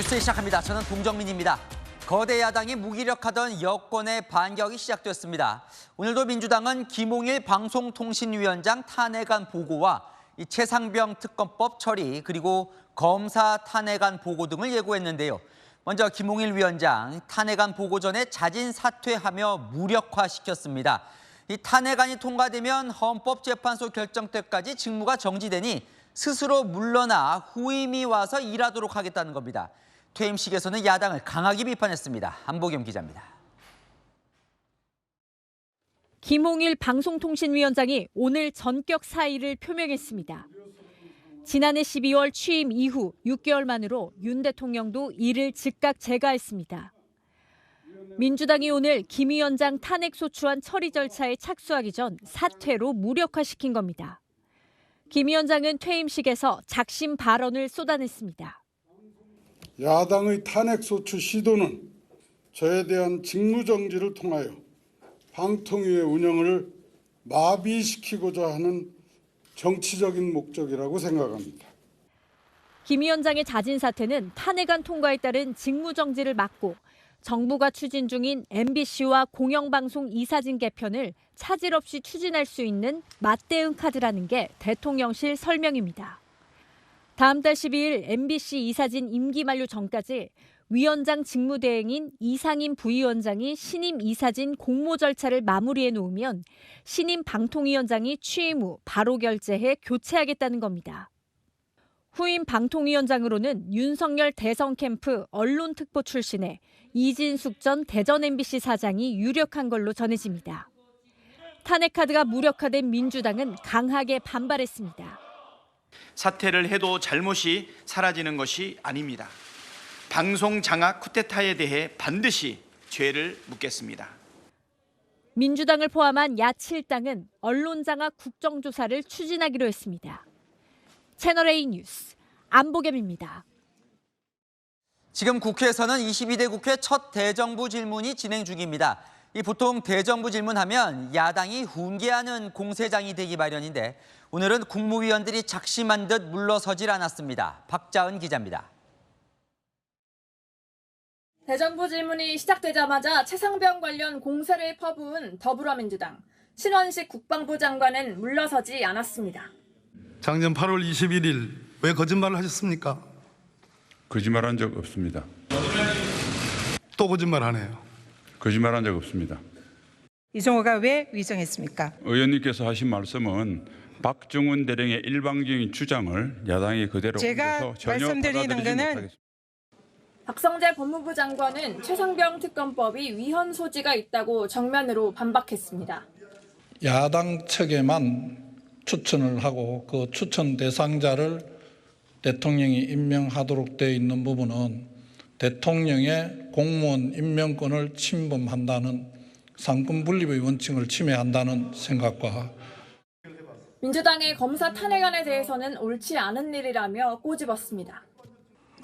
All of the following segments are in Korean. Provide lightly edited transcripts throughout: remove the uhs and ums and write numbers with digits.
뉴스 시작합니다. 저는 동정민입니다. 거대 야당이 무기력하던 여권의 반격이 시작됐습니다. 오늘도 민주당은 김홍일 방송통신위원장 탄핵안 보고와 최상병 특검법 처리 그리고 검사 탄핵안 보고 등을 예고했는데요. 먼저 김홍일 위원장 탄핵안 보고 전에 자진 사퇴하며 무력화시켰습니다. 이 탄핵안이 통과되면 헌법재판소 결정 때까지 직무가 정지되니 스스로 물러나 후임이 와서 일하도록 하겠다는 겁니다. 퇴임식에서는 야당을 강하게 비판했습니다. 안보겸 기자입니다. 김홍일 방송통신위원장이 오늘 전격 사의를 표명했습니다. 지난해 12월 취임 이후 6개월 만으로 윤 대통령도 이를 즉각 제거했습니다. 민주당이 오늘 김 위원장 탄핵소추안 처리 절차에 착수하기 전 사퇴로 무력화시킨 겁니다. 김 위원장은 퇴임식에서 작심 발언을 쏟아냈습니다. 야당의 탄핵소추 시도는 저에 대한 직무정지를 통하여 방통위의 운영을 마비시키고자 하는 정치적인 목적이라고 생각합니다. 김 위원장의 자진 사퇴는 탄핵안 통과에 따른 직무정지를 막고 정부가 추진 중인 MBC와 공영방송 이사진 개편을 차질 없이 추진할 수 있는 맞대응 카드라는 게 대통령실 설명입니다. 다음 달 12일 MBC 이사진 임기 만료 전까지 위원장 직무대행인 이상임 부위원장이 신임 이사진 공모 절차를 마무리해 놓으면 신임 방통위원장이 취임 후 바로 결재해 교체하겠다는 겁니다. 후임 방통위원장으로는 윤석열 대선 캠프 언론특보 출신의 이진숙 전 대전 MBC 사장이 유력한 걸로 전해집니다. 탄핵 카드가 무력화된 민주당은 강하게 반발했습니다. 사퇴를 해도 잘못이 사라지는 것이 아닙니다. 방송 장악 쿠데타에 대해 반드시 죄를 묻겠습니다. 민주당을 포함한 야 7당은 언론 장악 국정조사를 추진하기로 했습니다. 채널A 뉴스 안보겸입니다. 지금 국회에서는 22대 국회 첫 대정부 질문이 진행 중입니다. 보통 대정부 질문하면 야당이 훈계하는 공세장이 되기 마련인데 오늘은 국무위원들이 작심한 듯 물러서질 않았습니다. 박자은 기자입니다. 대정부 질문이 시작되자마자 최상병 관련 공세를 퍼부은 더불어민주당. 신원식 국방부 장관은 물러서지 않았습니다. 작년 8월 21일 왜 거짓말을 하셨습니까? 거짓말한 적 없습니다. 또 거짓말하네요. 거짓말한 적 없습니다. 이종호가 왜 위정했습니까? 의원님께서 하신 말씀은 박정훈 대령의 일방적인 주장을 야당이 그대로 제가 옮겨서 전혀 말씀드리는 받아들이지 거는 못하겠습니다. 박성재 법무부 장관은 최상병 특검법이 위헌 소지가 있다고 정면으로 반박했습니다. 야당 측에만 추천을 하고 그 추천 대상자를 대통령이 임명하도록 되어 있는 부분은 대통령의 공무원 임명권을 침범한다는 상권 분립의 원칙을 침해한다는 생각과 민주당의 검사 탄핵안에 대해서는 옳지 않은 일이라며 꼬집었습니다.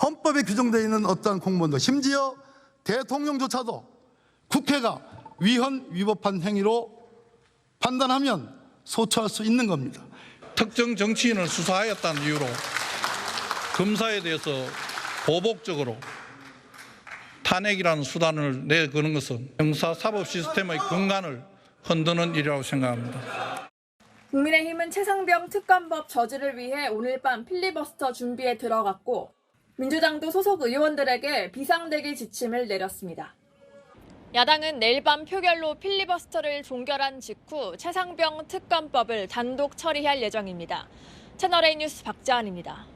헌법에 규정되어 있는 어떠한 공무원도 심지어 대통령조차도 국회가 위헌 위법한 행위로 판단하면 소추할 수 있는 겁니다. 특정 정치인을 수사하였다는 이유로 검사에 대해서 보복적으로 탄핵이라는 수단을 내거는 것은 형사사법 시스템의 근간을 흔드는 일이라고 생각합니다. 국민의힘은 최상병 특검법 저지를 위해 오늘 밤 필리버스터 준비에 들어갔고 민주당도 소속 의원들에게 비상대기 지침을 내렸습니다. 야당은 내일 밤 표결로 필리버스터를 종결한 직후 최상병 특검법을 단독 처리할 예정입니다. 채널A 뉴스 박자은입니다.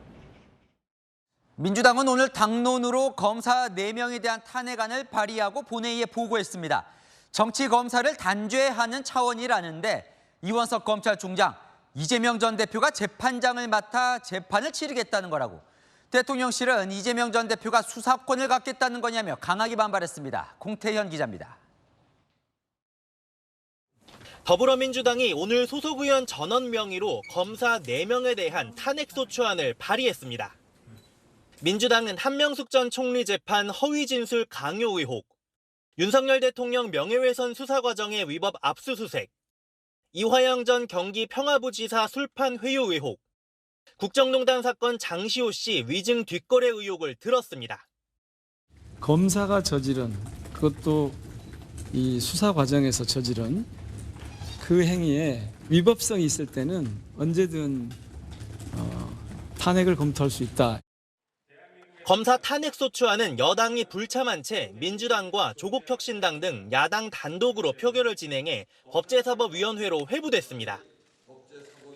민주당은 오늘 당론으로 검사 4명에 대한 탄핵안을 발의하고 본회의에 보고했습니다. 정치 검사를 단죄하는 차원이라는데 이원석 검찰총장, 이재명 전 대표가 재판장을 맡아 재판을 치르겠다는 거라고. 대통령실은 이재명 전 대표가 수사권을 갖겠다는 거냐며 강하게 반발했습니다. 공태현 기자입니다. 더불어민주당이 오늘 소속 의원 전원 명의로 검사 4명에 대한 탄핵소추안을 발의했습니다. 민주당은 한명숙 전 총리 재판 허위 진술 강요 의혹, 윤석열 대통령 명예훼손 수사 과정의 위법 압수수색, 이화영 전 경기 평화부지사 술판 회유 의혹, 국정농단 사건 장시호 씨 위증 뒷거래 의혹을 들었습니다. 검사가 저지른, 그것도 이 수사 과정에서 저지른 그 행위에 위법성이 있을 때는 언제든 탄핵을 검토할 수 있다. 검사 탄핵소추안은 여당이 불참한 채 민주당과 조국혁신당 등 야당 단독으로 표결을 진행해 법제사법위원회로 회부됐습니다.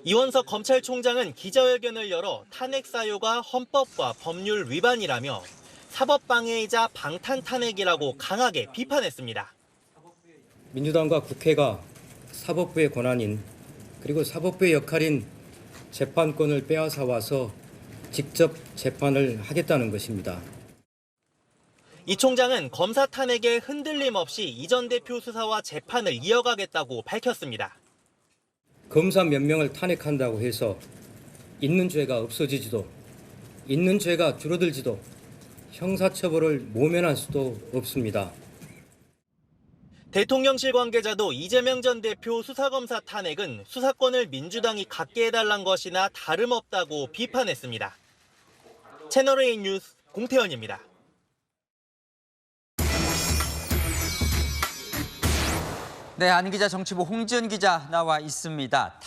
이원석 검찰총장은 기자회견을 열어 탄핵 사유가 헌법과 법률 위반이라며 사법방해이자 방탄탄핵이라고 강하게 비판했습니다. 민주당과 국회가 사법부의 권한인 그리고 사법부의 역할인 재판권을 빼앗아 와서 직접 재판을 하겠다는 것입니다. 이 총장은 검사 탄핵에 흔들림 없이 이 전 대표 수사와 재판을 이어가겠다고 밝혔습니다. 검사 몇 명을 탄핵한다고 해서 있는 죄가 없어지지도 있는 죄가 줄어들지도 형사처벌을 모면할 수도 없습니다. 대통령실 관계자도 이재명 전 대표 수사검사 탄핵은 수사권을 민주당이 갖게 해달란 것이나 다름없다고 비판했습니다. 채널A 뉴스 공태현입니다. 네, 안기자 정치부 홍지연 기자 나와 있습니다.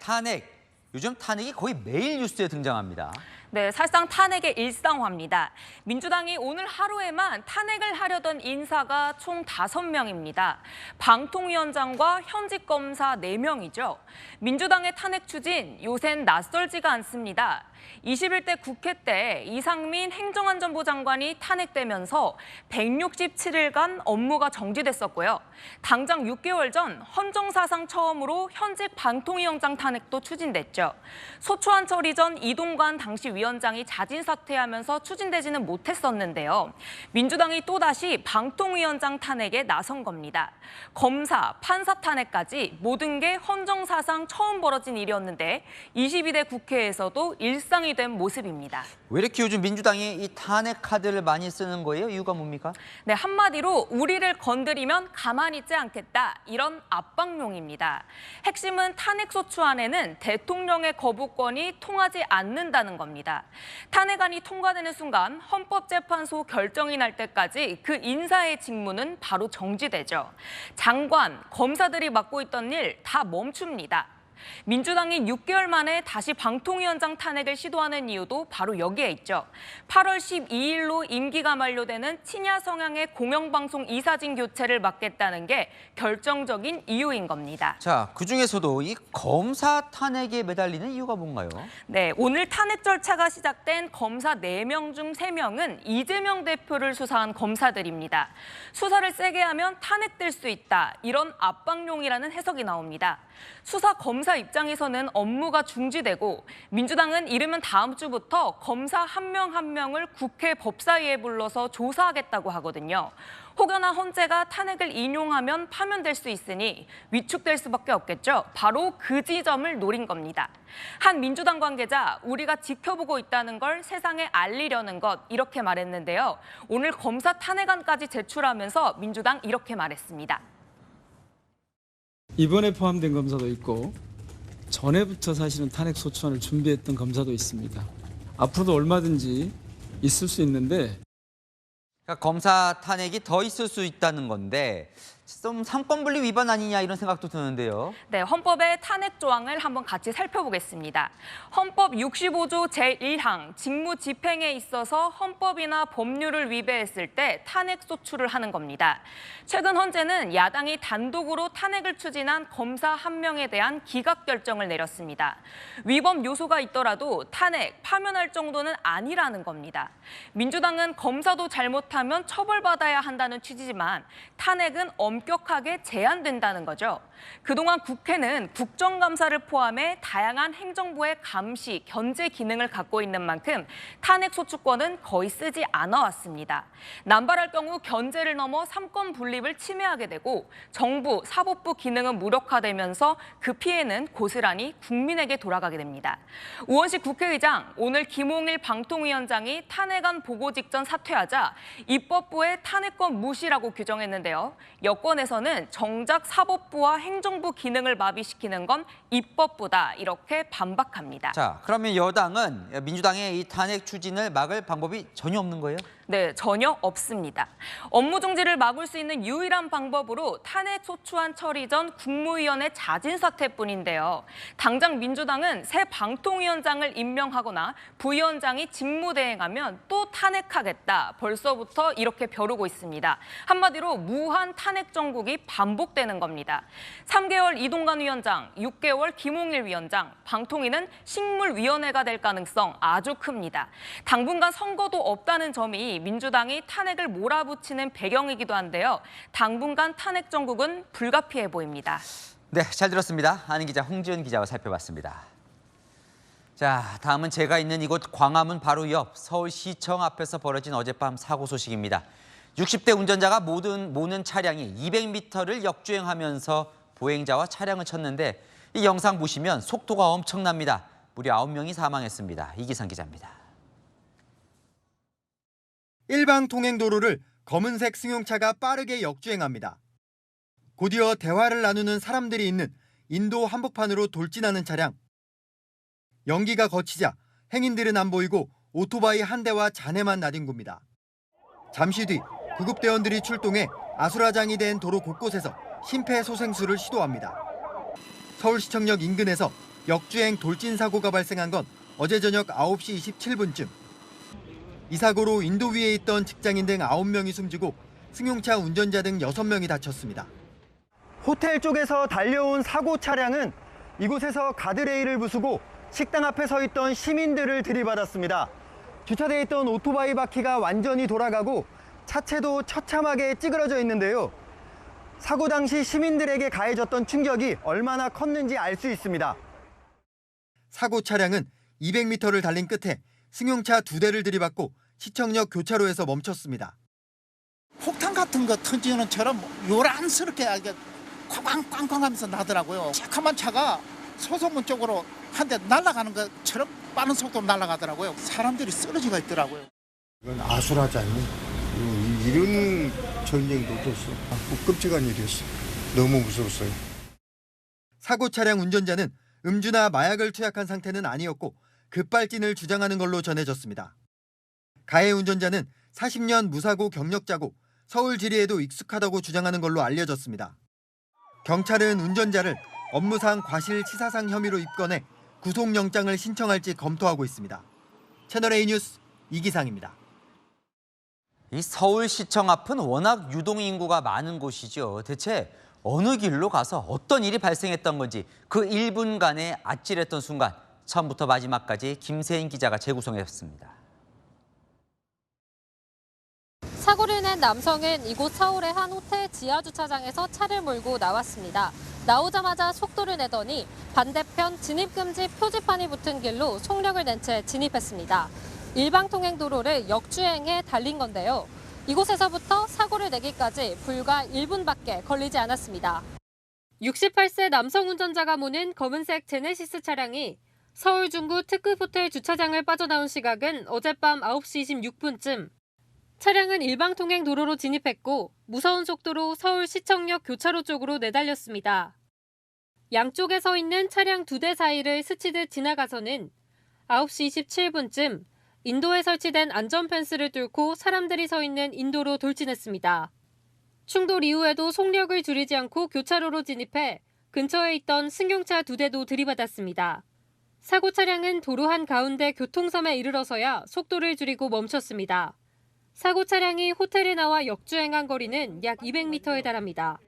탄핵. 요즘 탄핵이 거의 매일 뉴스에 등장합니다. 네, 사실상 탄핵의 일상화입니다. 민주당이 오늘 하루에만 탄핵을 하려던 인사가 총 5명입니다. 방통위원장과 현직 검사 4명이죠. 민주당의 탄핵 추진 요샌 낯설지가 않습니다. 21대 국회 때 이상민 행정안전부 장관이 탄핵되면서 167일간 업무가 정지됐었고요. 당장 6개월 전 헌정사상 처음으로 현직 방통위원장 탄핵도 추진됐죠. 소추안 처리 전 이동관 당시 위원장이 자진 사퇴하면서 추진되지는 못했었는데요. 민주당이 또다시 방통위원장 탄핵에 나선 겁니다. 검사, 판사 탄핵까지 모든 게 헌정사상 처음 벌어진 일이었는데 22대 국회에서도 일상이 된 모습입니다. 왜 이렇게 요즘 민주당이 이 탄핵 카드를 많이 쓰는 거예요? 이유가 뭡니까? 네, 한마디로 우리를 건드리면 가만히 있지 않겠다, 이런 압박용입니다. 핵심은 탄핵소추안에는 대통령의 거부권이 통하지 않는다는 겁니다. 탄핵안이 통과되는 순간 헌법재판소 결정이 날 때까지 그 인사의 직무는 바로 정지되죠. 장관, 검사들이 맡고 있던 일 다 멈춥니다. 민주당이 6개월 만에 다시 방통위원장 탄핵을 시도하는 이유도 바로 여기에 있죠. 8월 12일로 임기가 만료되는 친야 성향의 공영방송 이사진 교체를 막겠다는 게 결정적인 이유인 겁니다. 자, 그중에서도 이 검사 탄핵에 매달리는 이유가 뭔가요? 네, 오늘 탄핵 절차가 시작된 검사 4명 중 3명은 이재명 대표를 수사한 검사들입니다. 수사를 세게 하면 탄핵될 수 있다, 이런 압박용이라는 해석이 나옵니다. 수사 검사 입장에서는 업무가 중지되고 민주당은 이르면 다음 주부터 검사 한 명 한 명을 국회 법사위에 불러서 조사하겠다고 하거든요. 혹여나 헌재가 탄핵을 인용하면 파면될 수 있으니 위축될 수밖에 없겠죠. 바로 그 지점을 노린 겁니다. 한 민주당 관계자, 우리가 지켜보고 있다는 걸 세상에 알리려는 것, 이렇게 말했는데요. 오늘 검사 탄핵안까지 제출하면서 민주당 이렇게 말했습니다. 이번에 포함된 검사도 있고 전에부터 사실은 탄핵 소추안을 준비했던 검사도 있습니다. 앞으로도 얼마든지 있을 수 있는데, 그러니까 검사 탄핵이 더 있을 수 있다는 건데 좀 삼권분리 위반 아니냐 이런 생각도 드는데요. 네, 헌법의 탄핵 조항을 한번 같이 살펴보겠습니다. 헌법 65조 제1항 직무 집행에 있어서 헌법이나 법률을 위배했을 때 탄핵 소추를 하는 겁니다. 최근 헌재는 야당이 단독으로 탄핵을 추진한 검사 1명에 대한 기각 결정을 내렸습니다. 위법 요소가 있더라도 탄핵, 파면할 정도는 아니라는 겁니다. 민주당은 검사도 잘못하면 처벌받아야 한다는 취지지만 탄핵은 엄격하게 제한된다는 거죠. 그동안 국회는 국정감사를 포함해 다양한 행정부의 감시, 견제 기능을 갖고 있는 만큼 탄핵 소추권은 거의 쓰지 않아 왔습니다. 남발할 경우 견제를 넘어 삼권 분립을 침해하게 되고 정부, 사법부 기능은 무력화되면서 그 피해는 고스란히 국민에게 돌아가게 됩니다. 우원식 국회의장, 오늘 김홍일 방통위원장이 탄핵안 보고 직전 사퇴하자 입법부의 탄핵권 무시라고 규정했는데요. 여권에서는 정작 사법부와 행정부 기능을 마비시키는 건 입법부다, 이렇게 반박합니다. 자, 그러면 여당은 민주당의 이 탄핵 추진을 막을 방법이 전혀 없는 거예요? 네, 전혀 없습니다. 업무 중지를 막을 수 있는 유일한 방법으로 탄핵 소추안 처리 전 국무위원회 자진 사퇴뿐인데요. 당장 민주당은 새 방통위원장을 임명하거나 부위원장이 직무대행하면 또 탄핵하겠다. 벌써부터 이렇게 벼르고 있습니다. 한마디로 무한 탄핵 정국이 반복되는 겁니다. 3개월 이동관 위원장, 6개월 김홍일 위원장, 방통위는 식물위원회가 될 가능성 아주 큽니다. 당분간 선거도 없다는 점이 민주당이 탄핵을 몰아붙이는 배경이기도 한데요. 당분간 탄핵 정국은 불가피해 보입니다. 네, 잘 들었습니다. 아는 기자 홍지은 기자와 살펴봤습니다. 자, 다음은 제가 있는 이곳 광화문 바로 옆 서울시청 앞에서 벌어진 어젯밤 사고 소식입니다. 60대 운전자가 모는 차량이 200m를 역주행하면서 보행자와 차량을 쳤는데 이 영상 보시면 속도가 엄청납니다. 무려 9명이 사망했습니다. 이기상 기자입니다. 일방 통행도로를 검은색 승용차가 빠르게 역주행합니다. 곧이어 대화를 나누는 사람들이 있는 인도 한복판으로 돌진하는 차량. 연기가 거치자 행인들은 안 보이고 오토바이 한 대와 잔해만 나뒹굽니다. 잠시 뒤 구급대원들이 출동해 아수라장이 된 도로 곳곳에서 심폐소생술을 시도합니다. 서울시청역 인근에서 역주행 돌진 사고가 발생한 건 어제 저녁 9시 27분쯤. 이 사고로 인도 위에 있던 직장인 등 9명이 숨지고 승용차 운전자 등 6명이 다쳤습니다. 호텔 쪽에서 달려온 사고 차량은 이곳에서 가드레일을 부수고 식당 앞에 서 있던 시민들을 들이받았습니다. 주차돼 있던 오토바이 바퀴가 완전히 돌아가고 차체도 처참하게 찌그러져 있는데요. 사고 당시 시민들에게 가해졌던 충격이 얼마나 컸는지 알 수 있습니다. 사고 차량은 200m를 달린 끝에 승용차 2대를 들이받고 시청역 교차로에서 멈췄습니다. 폭탄 같은 거 터지는 처럼 요란스럽게 쾅쾅쾅쾅 하면서 나더라고요. 새카만 차가 소소문 쪽으로 한 대 날아가는 것처럼 빠른 속도로 날아가더라고요. 사람들이 쓰러지고 있더라고요. 이건 아수라장이 이런 전쟁도 없었어. 끔찍한 일이었어. 너무 무서웠어요. 사고 차량 운전자는 음주나 마약을 투약한 상태는 아니었고 급발진을 주장하는 걸로 전해졌습니다. 가해 운전자는 40년 무사고 경력자고 서울 지리에도 익숙하다고 주장하는 걸로 알려졌습니다. 경찰은 운전자를 업무상 과실치사상 혐의로 입건해 구속영장을 신청할지 검토하고 있습니다. 채널A 뉴스 이기상입니다. 이 서울시청 앞은 워낙 유동인구가 많은 곳이죠. 대체 어느 길로 가서 어떤 일이 발생했던 건지 그 1분간의 아찔했던 순간 처음부터 마지막까지 김세인 기자가 재구성했습니다. 사고를 낸 남성은 이곳 서울의 한 호텔 지하주차장에서 차를 몰고 나왔습니다. 나오자마자 속도를 내더니 반대편 진입금지 표지판이 붙은 길로 속력을 낸 채 진입했습니다. 일방통행도로를 역주행해 달린 건데요. 이곳에서부터 사고를 내기까지 불과 1분밖에 걸리지 않았습니다. 68세 남성 운전자가 모는 검은색 제네시스 차량이 서울 중구 특급 호텔 주차장을 빠져나온 시각은 어젯밤 9시 26분쯤. 차량은 일방통행 도로로 진입했고 무서운 속도로 서울시청역 교차로 쪽으로 내달렸습니다. 양쪽에 서 있는 차량 2대 사이를 스치듯 지나가서는 9시 27분쯤 인도에 설치된 안전펜스를 뚫고 사람들이 서 있는 인도로 돌진했습니다. 충돌 이후에도 속력을 줄이지 않고 교차로로 진입해 근처에 있던 승용차 2대도 들이받았습니다. 사고 차량은 도로 한가운데 교통섬에 이르러서야 속도를 줄이고 멈췄습니다. 사고 차량이 호텔에 나와 역주행한 거리는 약 200m에 달합니다.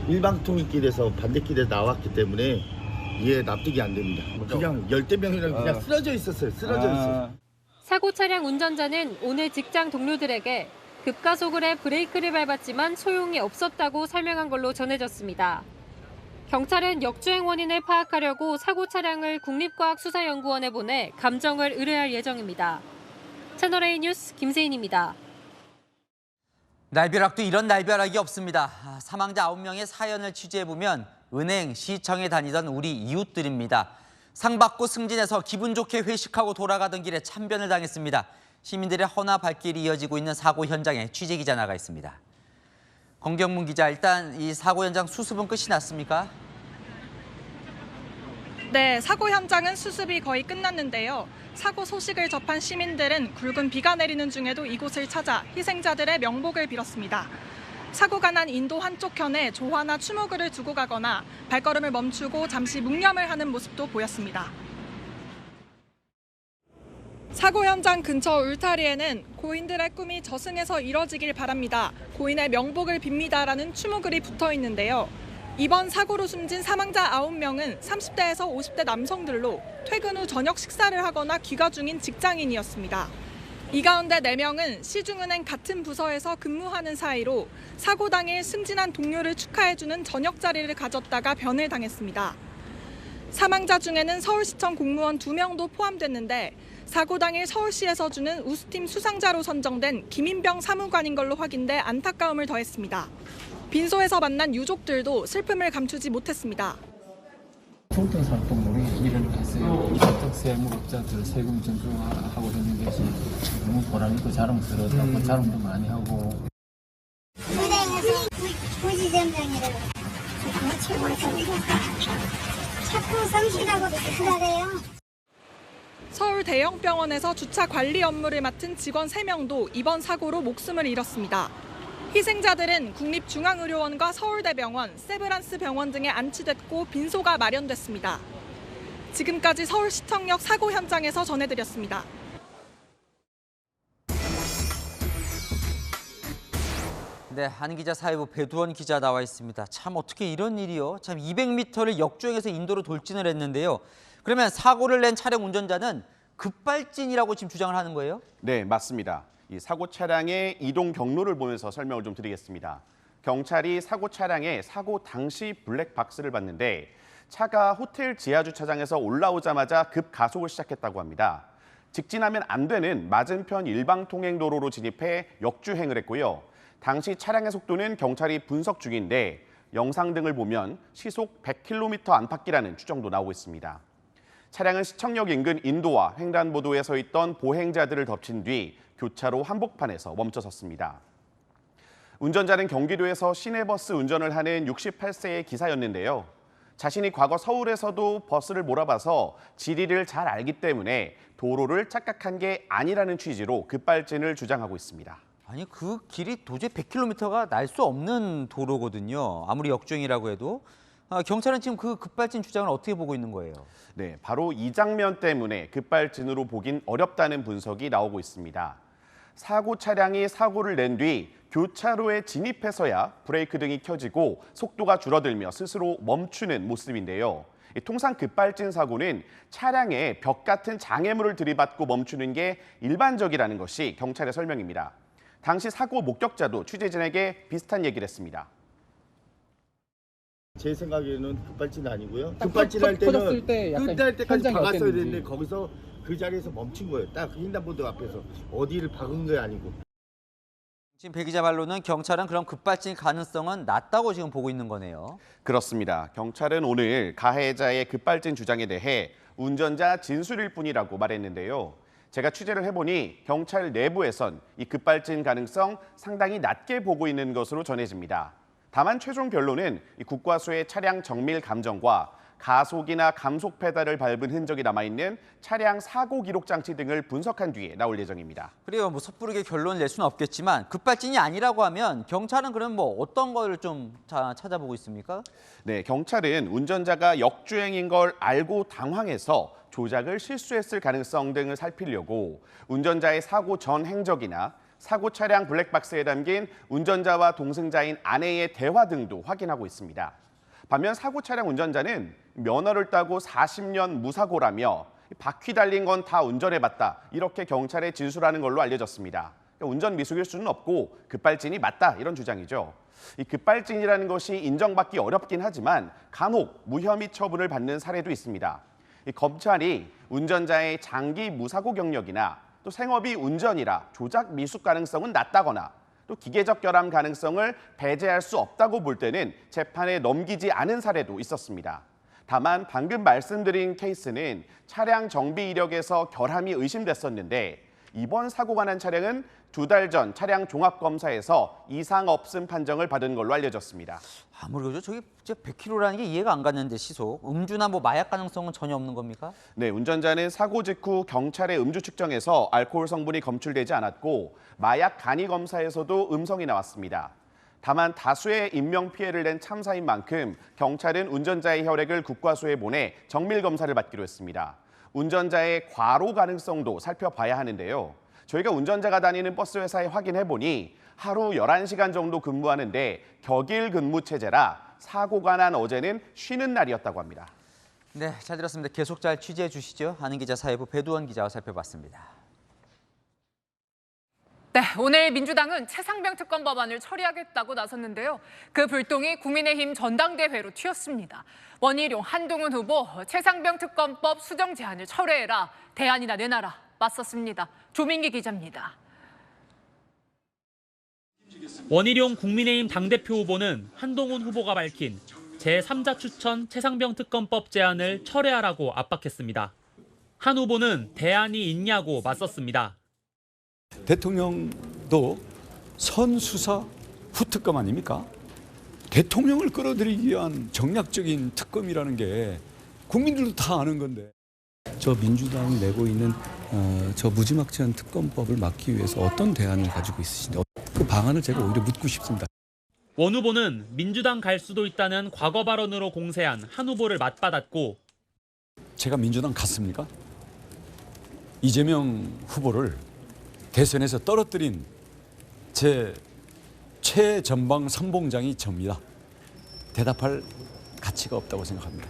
일방통행길에서 반대길에 나왔기 때문에 이해 납득이 안 됩니다. 그냥 열대 명이랑 그냥 쓰러져 있었어요. 쓰러져 있었어요. 사고 차량 운전자는 오늘 직장 동료들에게 급가속을 해 브레이크를 밟았지만 소용이 없었다고 설명한 걸로 전해졌습니다. 경찰은 역주행 원인을 파악하려고 사고 차량을 국립과학수사연구원에 보내 감정을 의뢰할 예정입니다. 채널A 뉴스 김세인입니다. 날벼락도 이런 날벼락이 없습니다. 사망자 9명의 사연을 취재해보면 은행, 시청에 다니던 우리 이웃들입니다. 상 받고 승진해서 기분 좋게 회식하고 돌아가던 길에 참변을 당했습니다. 시민들의 허나 발길이 이어지고 있는 사고 현장에 취재기자 나가 있습니다. 권경문 기자, 일단 이 사고 현장 수습은 끝이 났습니까? 네, 사고 현장은 수습이 거의 끝났는데요. 사고 소식을 접한 시민들은 굵은 비가 내리는 중에도 이곳을 찾아 희생자들의 명복을 빌었습니다. 사고가 난 인도 한쪽 현에 조화나 추모글을 두고 가거나 발걸음을 멈추고 잠시 묵념을 하는 모습도 보였습니다. 사고 현장 근처 울타리에는 고인들의 꿈이 저승에서 이뤄지길 바랍니다. 고인의 명복을 빕니다라는 추모글이 붙어 있는데요. 이번 사고로 숨진 사망자 9명은 30대에서 50대 남성들로 퇴근 후 저녁 식사를 하거나 귀가 중인 직장인이었습니다. 이 가운데 4명은 시중은행 같은 부서에서 근무하는 사이로 사고 당일 승진한 동료를 축하해주는 저녁 자리를 가졌다가 변을 당했습니다. 사망자 중에는 서울시청 공무원 2명도 포함됐는데 사고 당일 서울시에서 주는 우수팀 수상자로 선정된 김인병 사무관인 걸로 확인돼 안타까움을 더했습니다. 빈소에서 만난 유족들도 슬픔을 감추지 못했습니다. 총통 살동 노래 일을 했어요. 저택 세무업자들 세금 전수하고 있는 것이 너무 보람있고 자랑스러웠다고 자랑도 많이 하고. 은행에서 부지점장이라고 자꾸 성실하고 착하대요. 서울 대형병원에서 주차 관리 업무를 맡은 직원 3명도 이번 사고로 목숨을 잃었습니다. 희생자들은 국립중앙의료원과 서울대병원, 세브란스 병원 등에 안치됐고 빈소가 마련됐습니다. 지금까지 서울시청역 사고 현장에서 전해드렸습니다. 네, 한기자 사회부 배두원 기자 나와 있습니다. 참 어떻게 이런 일이요? 참 200m를 역주행해서 인도로 돌진을 했는데요. 그러면 사고를 낸 차량 운전자는 급발진이라고 지금 주장을 하는 거예요? 네, 맞습니다. 이 사고 차량의 이동 경로를 보면서 설명을 좀 드리겠습니다. 경찰이 사고 차량의 사고 당시 블랙박스를 봤는데 차가 호텔 지하 주차장에서 올라오자마자 급가속을 시작했다고 합니다. 직진하면 안 되는 맞은편 일방통행도로로 진입해 역주행을 했고요. 당시 차량의 속도는 경찰이 분석 중인데 영상 등을 보면 시속 100km 안팎이라는 추정도 나오고 있습니다. 차량은 시청역 인근 인도와 횡단보도에 서 있던 보행자들을 덮친 뒤 교차로 한복판에서 멈춰섰습니다. 운전자는 경기도에서 시내버스 운전을 하는 68세의 기사였는데요. 자신이 과거 서울에서도 버스를 몰아봐서 지리를 잘 알기 때문에 도로를 착각한 게 아니라는 취지로 급발진을 주장하고 있습니다. 아니 그 길이 도저히 100km가 날 수 없는 도로거든요. 아무리 역주행이라고 해도. 경찰은 지금 그 급발진 주장을 어떻게 보고 있는 거예요? 네, 바로 이 장면 때문에 급발진으로 보긴 어렵다는 분석이 나오고 있습니다. 사고 차량이 사고를 낸 뒤 교차로에 진입해서야 브레이크 등이 켜지고 속도가 줄어들며 스스로 멈추는 모습인데요. 통상 급발진 사고는 차량에 벽 같은 장애물을 들이받고 멈추는 게 일반적이라는 것이 경찰의 설명입니다. 당시 사고 목격자도 취재진에게 비슷한 얘기를 했습니다. 제 생각에는 급발진 아니고요. 급발진할 때는 끝날 때까지 박았어야 되는데 거기서 그 자리에서 멈춘 거예요. 딱 횡단보도 앞에서 어디를 박은 게 아니고. 지금 배 기자 말로는 경찰은 그럼 급발진 가능성은 낮다고 지금 보고 있는 거네요. 그렇습니다. 경찰은 오늘 가해자의 급발진 주장에 대해 운전자 진술일 뿐이라고 말했는데요. 제가 취재를 해보니 경찰 내부에선 이 급발진 가능성 상당히 낮게 보고 있는 것으로 전해집니다. 다만 최종 변론은 국과수의 차량 정밀 감정과 가속이나 감속 페달을 밟은 흔적이 남아있는 차량 사고 기록 장치 등을 분석한 뒤에 나올 예정입니다. 그래요. 뭐 섣부르게 결론을 낼 수는 없겠지만 급발진이 아니라고 하면 경찰은 그럼 뭐 어떤 걸 좀 찾아보고 있습니까? 네, 경찰은 운전자가 역주행인 걸 알고 당황해서 조작을 실수했을 가능성 등을 살피려고 운전자의 사고 전 행적이나 사고 차량 블랙박스에 담긴 운전자와 동승자인 아내의 대화 등도 확인하고 있습니다. 반면 사고 차량 운전자는 면허를 따고 40년 무사고라며 바퀴 달린 건 다 운전해봤다 이렇게 경찰에 진술하는 걸로 알려졌습니다. 운전 미숙일 수는 없고 급발진이 맞다 이런 주장이죠. 이 급발진이라는 것이 인정받기 어렵긴 하지만 간혹 무혐의 처분을 받는 사례도 있습니다. 검찰이 운전자의 장기 무사고 경력이나 또 생업이 운전이라 조작 미숙 가능성은 낮다거나 또 기계적 결함 가능성을 배제할 수 없다고 볼 때는 재판에 넘기지 않은 사례도 있었습니다. 다만 방금 말씀드린 케이스는 차량 정비 이력에서 결함이 의심됐었는데 이번 사고가 난 차량은 2달 전 차량 종합검사에서 이상 없음 판정을 받은 걸로 알려졌습니다. 아무래도 저기 100km라는 게 이해가 안 갔는데 시속. 음주나 마약 가능성은 전혀 없는 겁니까? 네, 운전자는 사고 직후 경찰의 음주 측정에서 알코올 성분이 검출되지 않았고 마약 간이 검사에서도 음성이 나왔습니다. 다만 다수의 인명피해를 낸 참사인 만큼 경찰은 운전자의 혈액을 국과수에 보내 정밀검사를 받기로 했습니다. 운전자의 과로 가능성도 살펴봐야 하는데요. 저희가 운전자가 다니는 버스 회사에 확인해보니 하루 11시간 정도 근무하는데 격일 근무 체제라 사고가 난 어제는 쉬는 날이었다고 합니다. 네, 잘 들었습니다. 계속 잘 취재해 주시죠. 아는 기자 사회부 배두원 기자와 살펴봤습니다. 네, 오늘 민주당은 최상병 특검 법안을 처리하겠다고 나섰는데요. 그 불똥이 국민의힘 전당대회로 튀었습니다. 원희룡, 한동훈 후보 최상병 특검법 수정 제안을 철회해라, 대안이나 내놔라 맞섰습니다. 조민기 기자입니다. 원희룡 국민의힘 당대표 후보는 한동훈 후보가 밝힌 제3자 추천 최상병 특검법 제안을 철회하라고 압박했습니다. 한 후보는 대안이 있냐고 맞섰습니다. 대통령도 선수사 후특검 아닙니까? 대통령을 끌어들이기 위한 정략적인 특검이라는 게 국민들도 다 아는 건데. 저 민주당이 내고 있는 저 무지막지한 특검법을 막기 위해서 어떤 대안을 가지고 있으신지 그 방안을 제가 오히려 묻고 싶습니다. 원 후보는 민주당 갈 수도 있다는 과거 발언으로 공세한 한 후보를 맞받았고 제가 민주당 갔습니까? 이재명 후보를 대선에서 떨어뜨린 제 최전방 선봉장이 접니다. 대답할 가치가 없다고 생각합니다.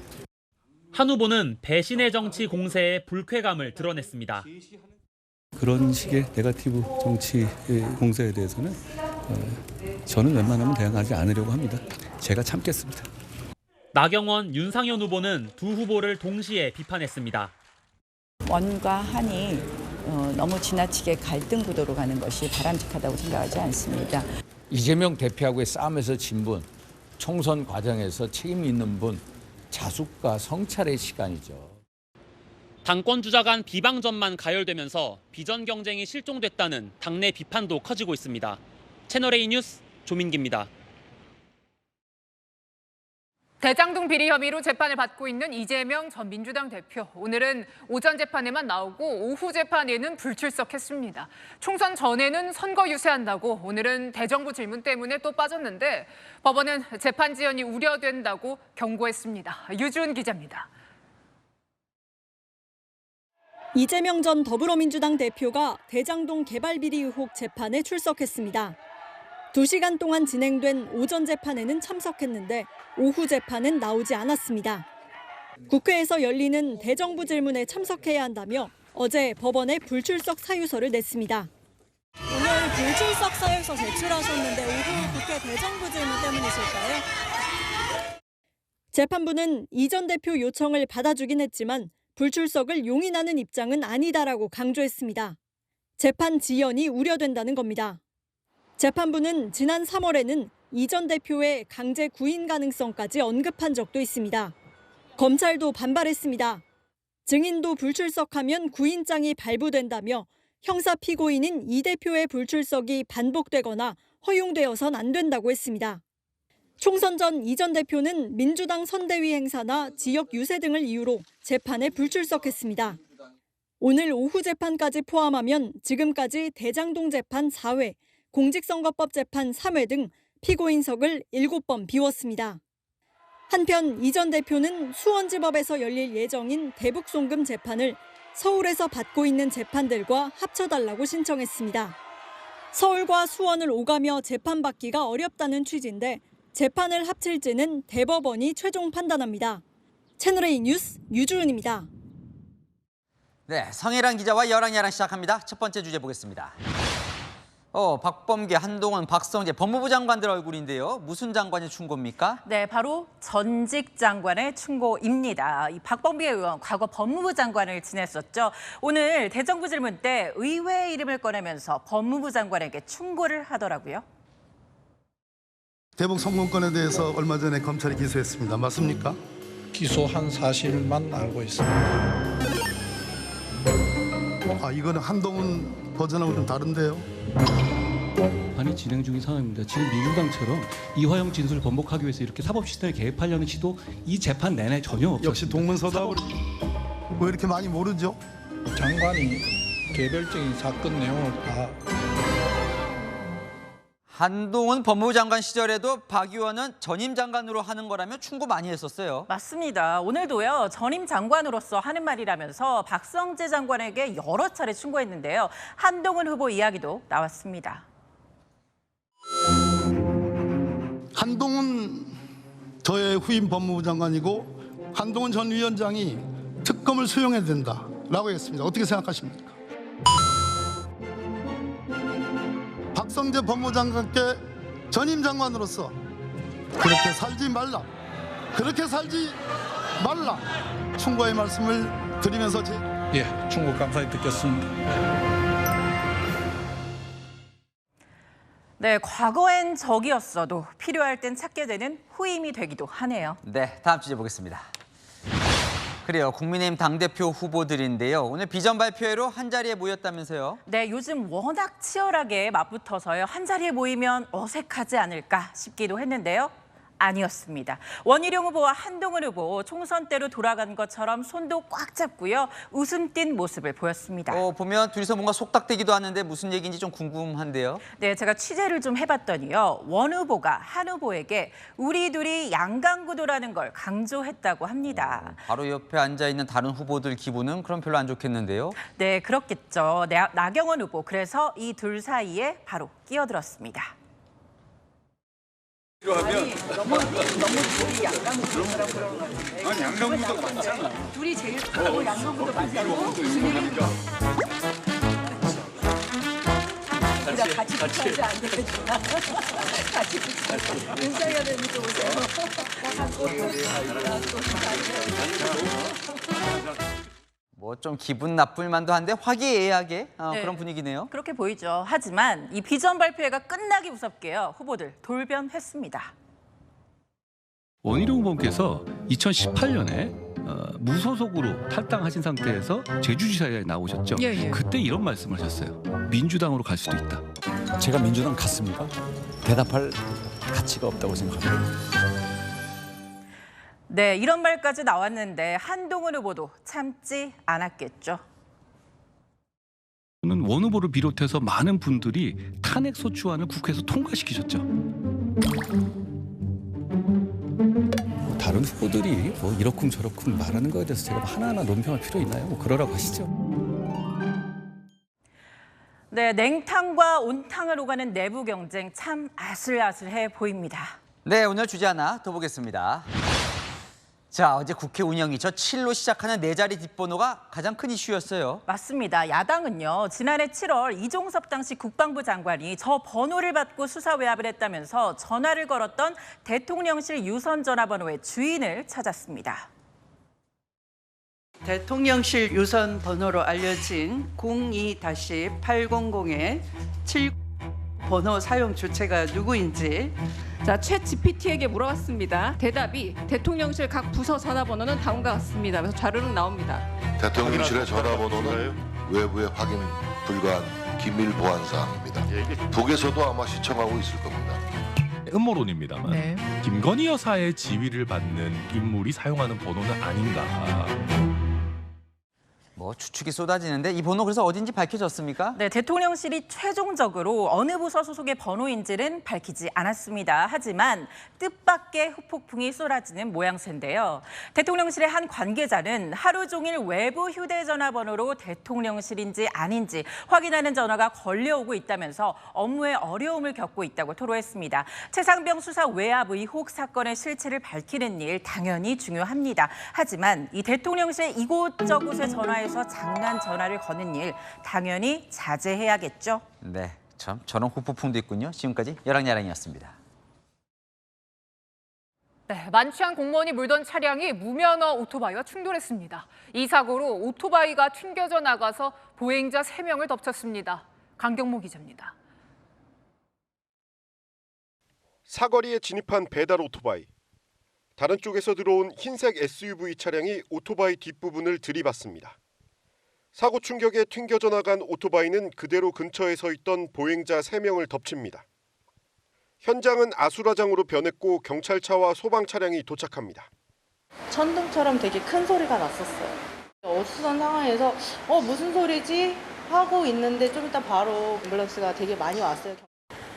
한 후보는 배신의 정치 공세에 불쾌감을 드러냈습니다. 그런 식의 네거티브 정치 공세에 대해서는 저는 웬만하면 대응하지 않으려고 합니다. 제가 참겠습니다. 나경원, 윤상현 후보는 두 후보를 동시에 비판했습니다. 원과 한이 너무 지나치게 갈등 구도로 가는 것이 바람직하다고 생각하지 않습니다. 이재명 대표하고의 싸움에서 진 분, 총선 과정에서 책임 있는 분, 자숙과 성찰의 시간이죠. 당권 주자 간 비방전만 가열되면서 비전 경쟁이 실종됐다는 당내 비판도 커지고 있습니다. 채널A 뉴스 조민기입니다. 대장동 비리 혐의로 재판을 받고 있는 이재명 전 민주당 대표. 오늘은 오전 재판에만 나오고 오후 재판에는 불출석했습니다. 총선 전에는 선거 유세한다고 오늘은 대정부 질문 때문에 또 빠졌는데 법원은 재판 지연이 우려된다고 경고했습니다. 유주은 기자입니다. 이재명 전 더불어민주당 대표가 대장동 개발 비리 의혹 재판에 출석했습니다. 2시간 동안 진행된 오전 재판에는 참석했는데 오후 재판은 나오지 않았습니다. 국회에서 열리는 대정부 질문에 참석해야 한다며 어제 법원에 불출석 사유서를 냈습니다. 오늘 불출석 사유서 제출하셨는데 오후 국회 대정부 질문 때문이실까요? 재판부는 이 전 대표 요청을 받아주긴 했지만 불출석을 용인하는 입장은 아니다라고 강조했습니다. 재판 지연이 우려된다는 겁니다. 재판부는 지난 3월에는 이 전 대표의 강제 구인 가능성까지 언급한 적도 있습니다. 검찰도 반발했습니다. 증인도 불출석하면 구인장이 발부된다며 형사 피고인인 이 대표의 불출석이 반복되거나 허용되어선 안 된다고 했습니다. 총선 전 이 전 대표는 민주당 선대위 행사나 지역 유세 등을 이유로 재판에 불출석했습니다. 오늘 오후 재판까지 포함하면 지금까지 대장동 재판 4회, 공직선거법 재판 3회 등 피고인석을 7번 비웠습니다. 한편 이 전 대표는 수원지법에서 열릴 예정인 대북송금 재판을 서울에서 받고 있는 재판들과 합쳐달라고 신청했습니다. 서울과 수원을 오가며 재판받기가 어렵다는 취지인데 재판을 합칠지는 대법원이 최종 판단합니다. 채널A 뉴스 유주은입니다. 네, 성혜란 기자와 여랑야랑 시작합니다. 첫 번째 주제 보겠습니다. 박범계, 한동훈, 박성재 법무부 장관들 얼굴인데요. 무슨 장관이 충고입니까? 네, 바로 전직 장관의 충고입니다. 이 박범계 의원 과거 법무부 장관을 지냈었죠. 오늘 대정부 질문 때 의외의 이름을 꺼내면서 법무부 장관에게 충고를 하더라고요. 대북 송금건에 대해서 얼마 전에 검찰이 기소했습니다. 맞습니까? 기소한 사실만 알고 있습니다. 아, 이거는 한동훈 버전하고 좀 다른데요. 재판이 진행 중인 상황입니다. 지금 민주당처럼 이화영 진술을 번복하기 위해서 이렇게 사법 시스템에 개입하려는 시도 이 재판 내내 전혀 없었습니다. 역시 동문서답을 왜 이렇게 많이 모르죠? 장관이 개별적인 사건 내용을 다 한동훈 법무부 장관 시절에도 박 의원은 전임 장관으로 하는 거라면 충고 많이 했었어요. 맞습니다. 오늘도요. 전임 장관으로서 하는 말이라면서 박성재 장관에게 여러 차례 충고했는데요. 한동훈 후보 이야기도 나왔습니다. 한동훈 저의 후임 법무부 장관이고 한동훈 전 위원장이 특검을 수용해야 된다라고 했습니다. 어떻게 생각하십니까? 박성재 법무부 장관께 전임 장관으로서 그렇게 살지 말라. 그렇게 살지 말라. 충고의 말씀을 드리면서 충고 감사히 듣겠습니다. 네, 과거엔 적이었어도 필요할 땐 찾게 되는 후임이 되기도 하네요. 네, 다음 주제 보겠습니다. 그래요, 국민의힘 당대표 후보들인데요. 오늘 비전 발표회로 한자리에 모였다면서요? 네, 요즘 워낙 치열하게 맞붙어서요. 한자리에 모이면 어색하지 않을까 싶기도 했는데요. 아니었습니다. 원희룡 후보와 한동훈 후보 총선 때로 돌아간 것처럼 손도 꽉 잡고요. 웃음 띤 모습을 보였습니다. 보면 둘이서 뭔가 속닥대기도 하는데 무슨 얘기인지 좀 궁금한데요. 네, 제가 취재를 좀 해봤더니요. 원 후보가 한 후보에게 우리 둘이 양강구도라는 걸 강조했다고 합니다. 바로 옆에 앉아있는 다른 후보들 기분은 그럼 별로 안 좋겠는데요. 네, 그렇겠죠. 나경원 후보, 그래서 이 둘 사이에 바로 끼어들었습니다. 아니 너무 둘이 양강구도처럼 그런 거 같은데. 아니 양강구도가 맞잖아. 둘이 제일 크고 양강구도 맞다고 무슨 얘기입니까? 우리가 같이 붙여야지 안 되겠구나. 같이 붙여야지. 윤석열 의원님도 오세요. 뭐 좀 기분 나쁠 만도 한데 화기애애하게 네, 그런 분위기네요. 그렇게 보이죠. 하지만 이 비전 발표회가 끝나기 무섭게요. 후보들 돌변했습니다. 원희룡 후보께서 2018년에 무소속으로 탈당하신 상태에서 제주지사에 나오셨죠. 그때 이런 말씀을 하셨어요. 민주당으로 갈 수도 있다. 제가 민주당 갔습니까? 대답할 가치가 없다고 생각합니다. 네, 이런 말까지 나왔는데 한동훈 후보도 참지 않았겠죠. 원 후보를 비롯해서 많은 분들이 탄핵 소추안을 국회에서 통과시키셨죠. 다른 후보들이 뭐 이러쿵 저러쿵 말하는 거에 대해서 제가 하나하나 논평할 필요 있나요? 뭐 그러라고 하시죠. 네, 냉탕과 온탕을 오가는 내부 경쟁 참 아슬아슬해 보입니다. 네, 오늘 주제 하나 더 보겠습니다. 자, 어제 국회 운영이 저 7로 시작하는 네 자리 뒷번호가 가장 큰 이슈였어요. 맞습니다. 야당은요. 지난해 7월 이종섭 당시 국방부 장관이 저 번호를 받고 수사 외압을 했다면서 전화를 걸었던 대통령실 유선 전화번호의 주인을 찾았습니다. 대통령실 유선 번호로 알려진 02-800의 7 번호 사용 주체가 누구인지 챗 GPT에게 물어봤습니다. 대답이 대통령실 각 부서 전화번호는 다음과 같습니다. 그래서 자료는 나옵니다. 대통령실의 전화번호는 외부에 확인 불가한 기밀 보안 사항입니다. 북에서도 아마 시청하고 있을 겁니다. 음모론입니다만 김건희 여사의 지위를 받는 인물이 사용하는 번호는 아닌가. 뭐 추측이 쏟아지는데 이 번호 그래서 어딘지 밝혀졌습니까? 네, 대통령실이 최종적으로 어느 부서 소속의 번호인지는 밝히지 않았습니다. 하지만 뜻밖의 후폭풍이 쏟아지는 모양새인데요. 대통령실의 한 관계자는 하루 종일 외부 휴대전화 번호로 대통령실인지 아닌지 확인하는 전화가 걸려오고 있다면서 업무에 어려움을 겪고 있다고 토로했습니다. 최상병 수사 외압 의혹 사건의 실체를 밝히는 일 당연히 중요합니다. 하지만 이 대통령실 이곳저곳의 전화에서 장난 전화를 거는 일 당연히 자제해야겠죠. 네, 참 저런 후폭풍도 있군요. 지금까지 여랑야랑이었습니다. 네, 만취한 공무원이 몰던 차량이 무면허 오토바이와 충돌했습니다. 이 사고로 오토바이가 튕겨져 나가서 보행자 3명을 덮쳤습니다. 강경모 기자입니다. 사거리에 진입한 배달 오토바이. 다른 쪽에서 들어온 흰색 SUV 차량이 오토바이 뒷부분을 들이받습니다. 사고 충격에 튕겨져 나간 오토바이는 그대로 근처에 서 있던 보행자 3명을 덮칩니다. 현장은 아수라장으로 변했고 경찰차와 소방 차량이 도착합니다. 천둥처럼 되게 큰 소리가 났었어요. 어수선 상황에서 무슨 소리지? 하고 있는데 좀 이따 바로 앰뷸런스가 되게 많이 왔어요.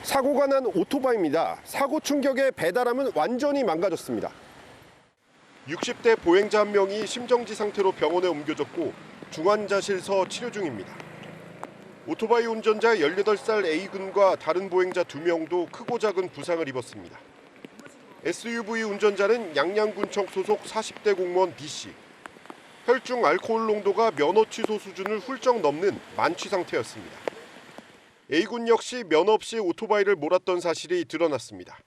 사고가 난 오토바이입니다. 사고 충격에 배달함은 완전히 망가졌습니다. 60대 보행자 한 명이 심정지 상태로 병원에 옮겨졌고 중환자실서 치료 중입니다. 오토바이 운전자 18살 A군과 다른 보행자 2명도 크고 작은 부상을 입었습니다. SUV 운전자는 양양군청 소속 40대 공무원 B씨. 혈중 알코올 농도가 면허 취소 수준을 훌쩍 넘는 만취 상태였습니다. A군 역시 면허 없이 오토바이를 몰았던 사실이 드러났습니다.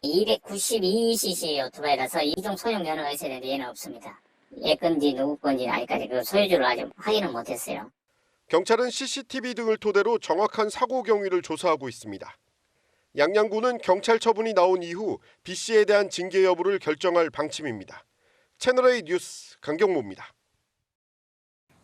292cc 오토바이라서 이종 소형 면허가 있어야 되는데 얘는 없습니다. 얘 건지 누구 건지 아직까지 그 소유주를 아직 확인은 못했어요. 경찰은 CCTV 등을 토대로 정확한 사고 경위를 조사하고 있습니다. 양양군은 경찰 처분이 나온 이후 B씨에 대한 징계 여부를 결정할 방침입니다. 채널A 뉴스 강경모입니다.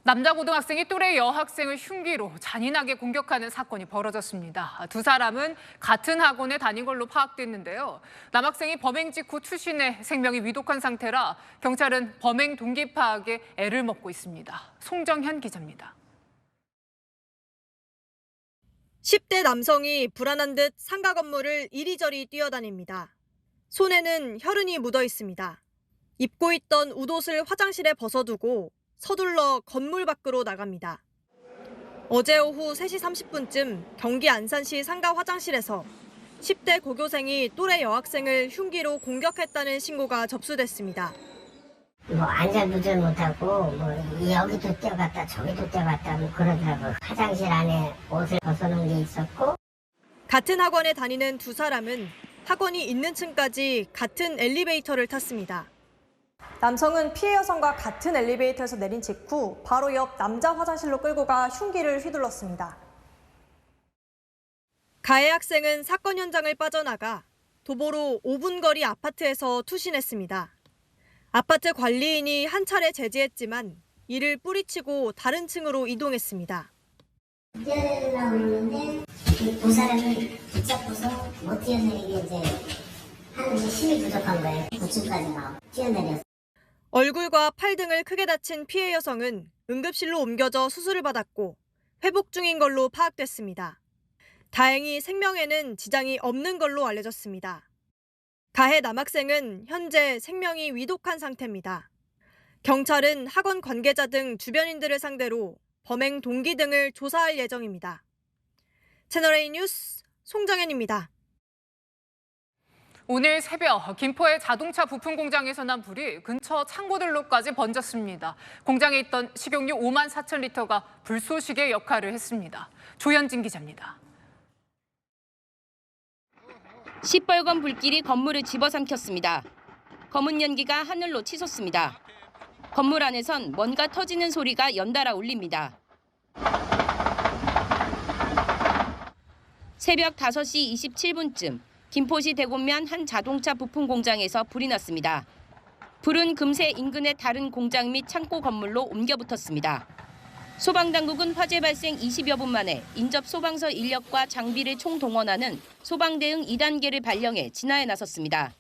남자 고등학생이 또래 여학생을 흉기로 잔인하게 공격하는 사건이 벌어졌습니다. 두 사람은 같은 학원에 다닌 걸로 파악됐는데요. 남학생이 범행 직후 투신해 생명이 위독한 상태라 경찰은 범행 동기 파악에 애를 먹고 있습니다. 송정현 기자입니다. 10대 남성이 불안한 듯 상가 건물을 이리저리 뛰어다닙니다. 손에는 혈흔이 묻어 있습니다. 입고 있던 웃옷을 화장실에 벗어두고 서둘러 건물 밖으로 나갑니다. 어제 오후 3시 30분쯤 경기 안산시 상가 화장실에서 10대 고교생이 또래 여학생을 흉기로 공격했다는 신고가 접수됐습니다. 안전운전 못하고 여기도 뛰어갔다 저기도 뛰어갔다 그러더라고요. 화장실 안에 옷을 벗어놓은 게 있었고. 같은 학원에 다니는 두 사람은 학원이 있는 층까지 같은 엘리베이터를 탔습니다. 남성은 피해 여성과 같은 엘리베이터에서 내린 직후 바로 옆 남자 화장실로 끌고 가 흉기를 휘둘렀습니다. 가해 학생은 사건 현장을 빠져나가 도보로 5분 거리 아파트에서 투신했습니다. 아파트 관리인이 한 차례 제지했지만 이를 뿌리치고 다른 층으로 이동했습니다. 뛰어내리려고 그러는데 두 사람이 붙잡고서 못 뛰어내리게 이제 하는데 힘이 부족한 거예요. 9층까지 나와 뛰어내렸어요. 얼굴과 팔 등을 크게 다친 피해 여성은 응급실로 옮겨져 수술을 받았고 회복 중인 걸로 파악됐습니다. 다행히 생명에는 지장이 없는 걸로 알려졌습니다. 가해 남학생은 현재 생명이 위독한 상태입니다. 경찰은 학원 관계자 등 주변인들을 상대로 범행 동기 등을 조사할 예정입니다. 채널A 뉴스 송정현입니다. 오늘 새벽 김포의 자동차 부품 공장에서 난 불이 근처 창고들로까지 번졌습니다. 공장에 있던 식용유 5만 4천 리터가 불쏘시개 역할을 했습니다. 조현진 기자입니다. 시뻘건 불길이 건물을 집어삼켰습니다. 검은 연기가 하늘로 치솟습니다. 건물 안에선 뭔가 터지는 소리가 연달아 울립니다. 새벽 5시 27분쯤 김포시 대곡면 한 자동차 부품 공장에서 불이 났습니다. 불은 금세 인근의 다른 공장 및 창고 건물로 옮겨 붙었습니다. 소방당국은 화재 발생 20여 분 만에 인접 소방서 인력과 장비를 총동원하는 소방대응 2단계를 발령해 진화에 나섰습니다.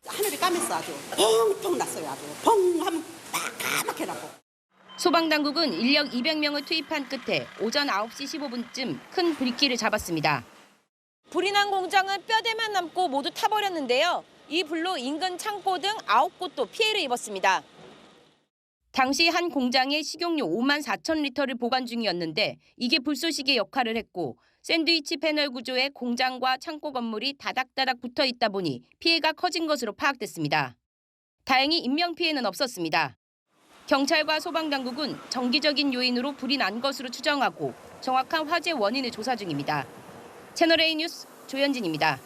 하늘이 까맸어 아주. 펑펑 났어요 아주. 펑 하면 까맣게 나고. 소방당국은 인력 200명을 투입한 끝에 오전 9시 15분쯤 큰 불길을 잡았습니다. 불이 난 공장은 뼈대만 남고 모두 타버렸는데요. 이 불로 인근 창고 등 9곳도 피해를 입었습니다. 당시 한 공장에 식용유 5만 4천 리터를 보관 중이었는데 이게 불쏘시개 역할을 했고 샌드위치 패널 구조의 공장과 창고 건물이 다닥다닥 붙어 있다 보니 피해가 커진 것으로 파악됐습니다. 다행히 인명피해는 없었습니다. 경찰과 소방당국은 정기적인 요인으로 불이 난 것으로 추정하고 정확한 화재 원인을 조사 중입니다. 채널A 뉴스 조현진입니다.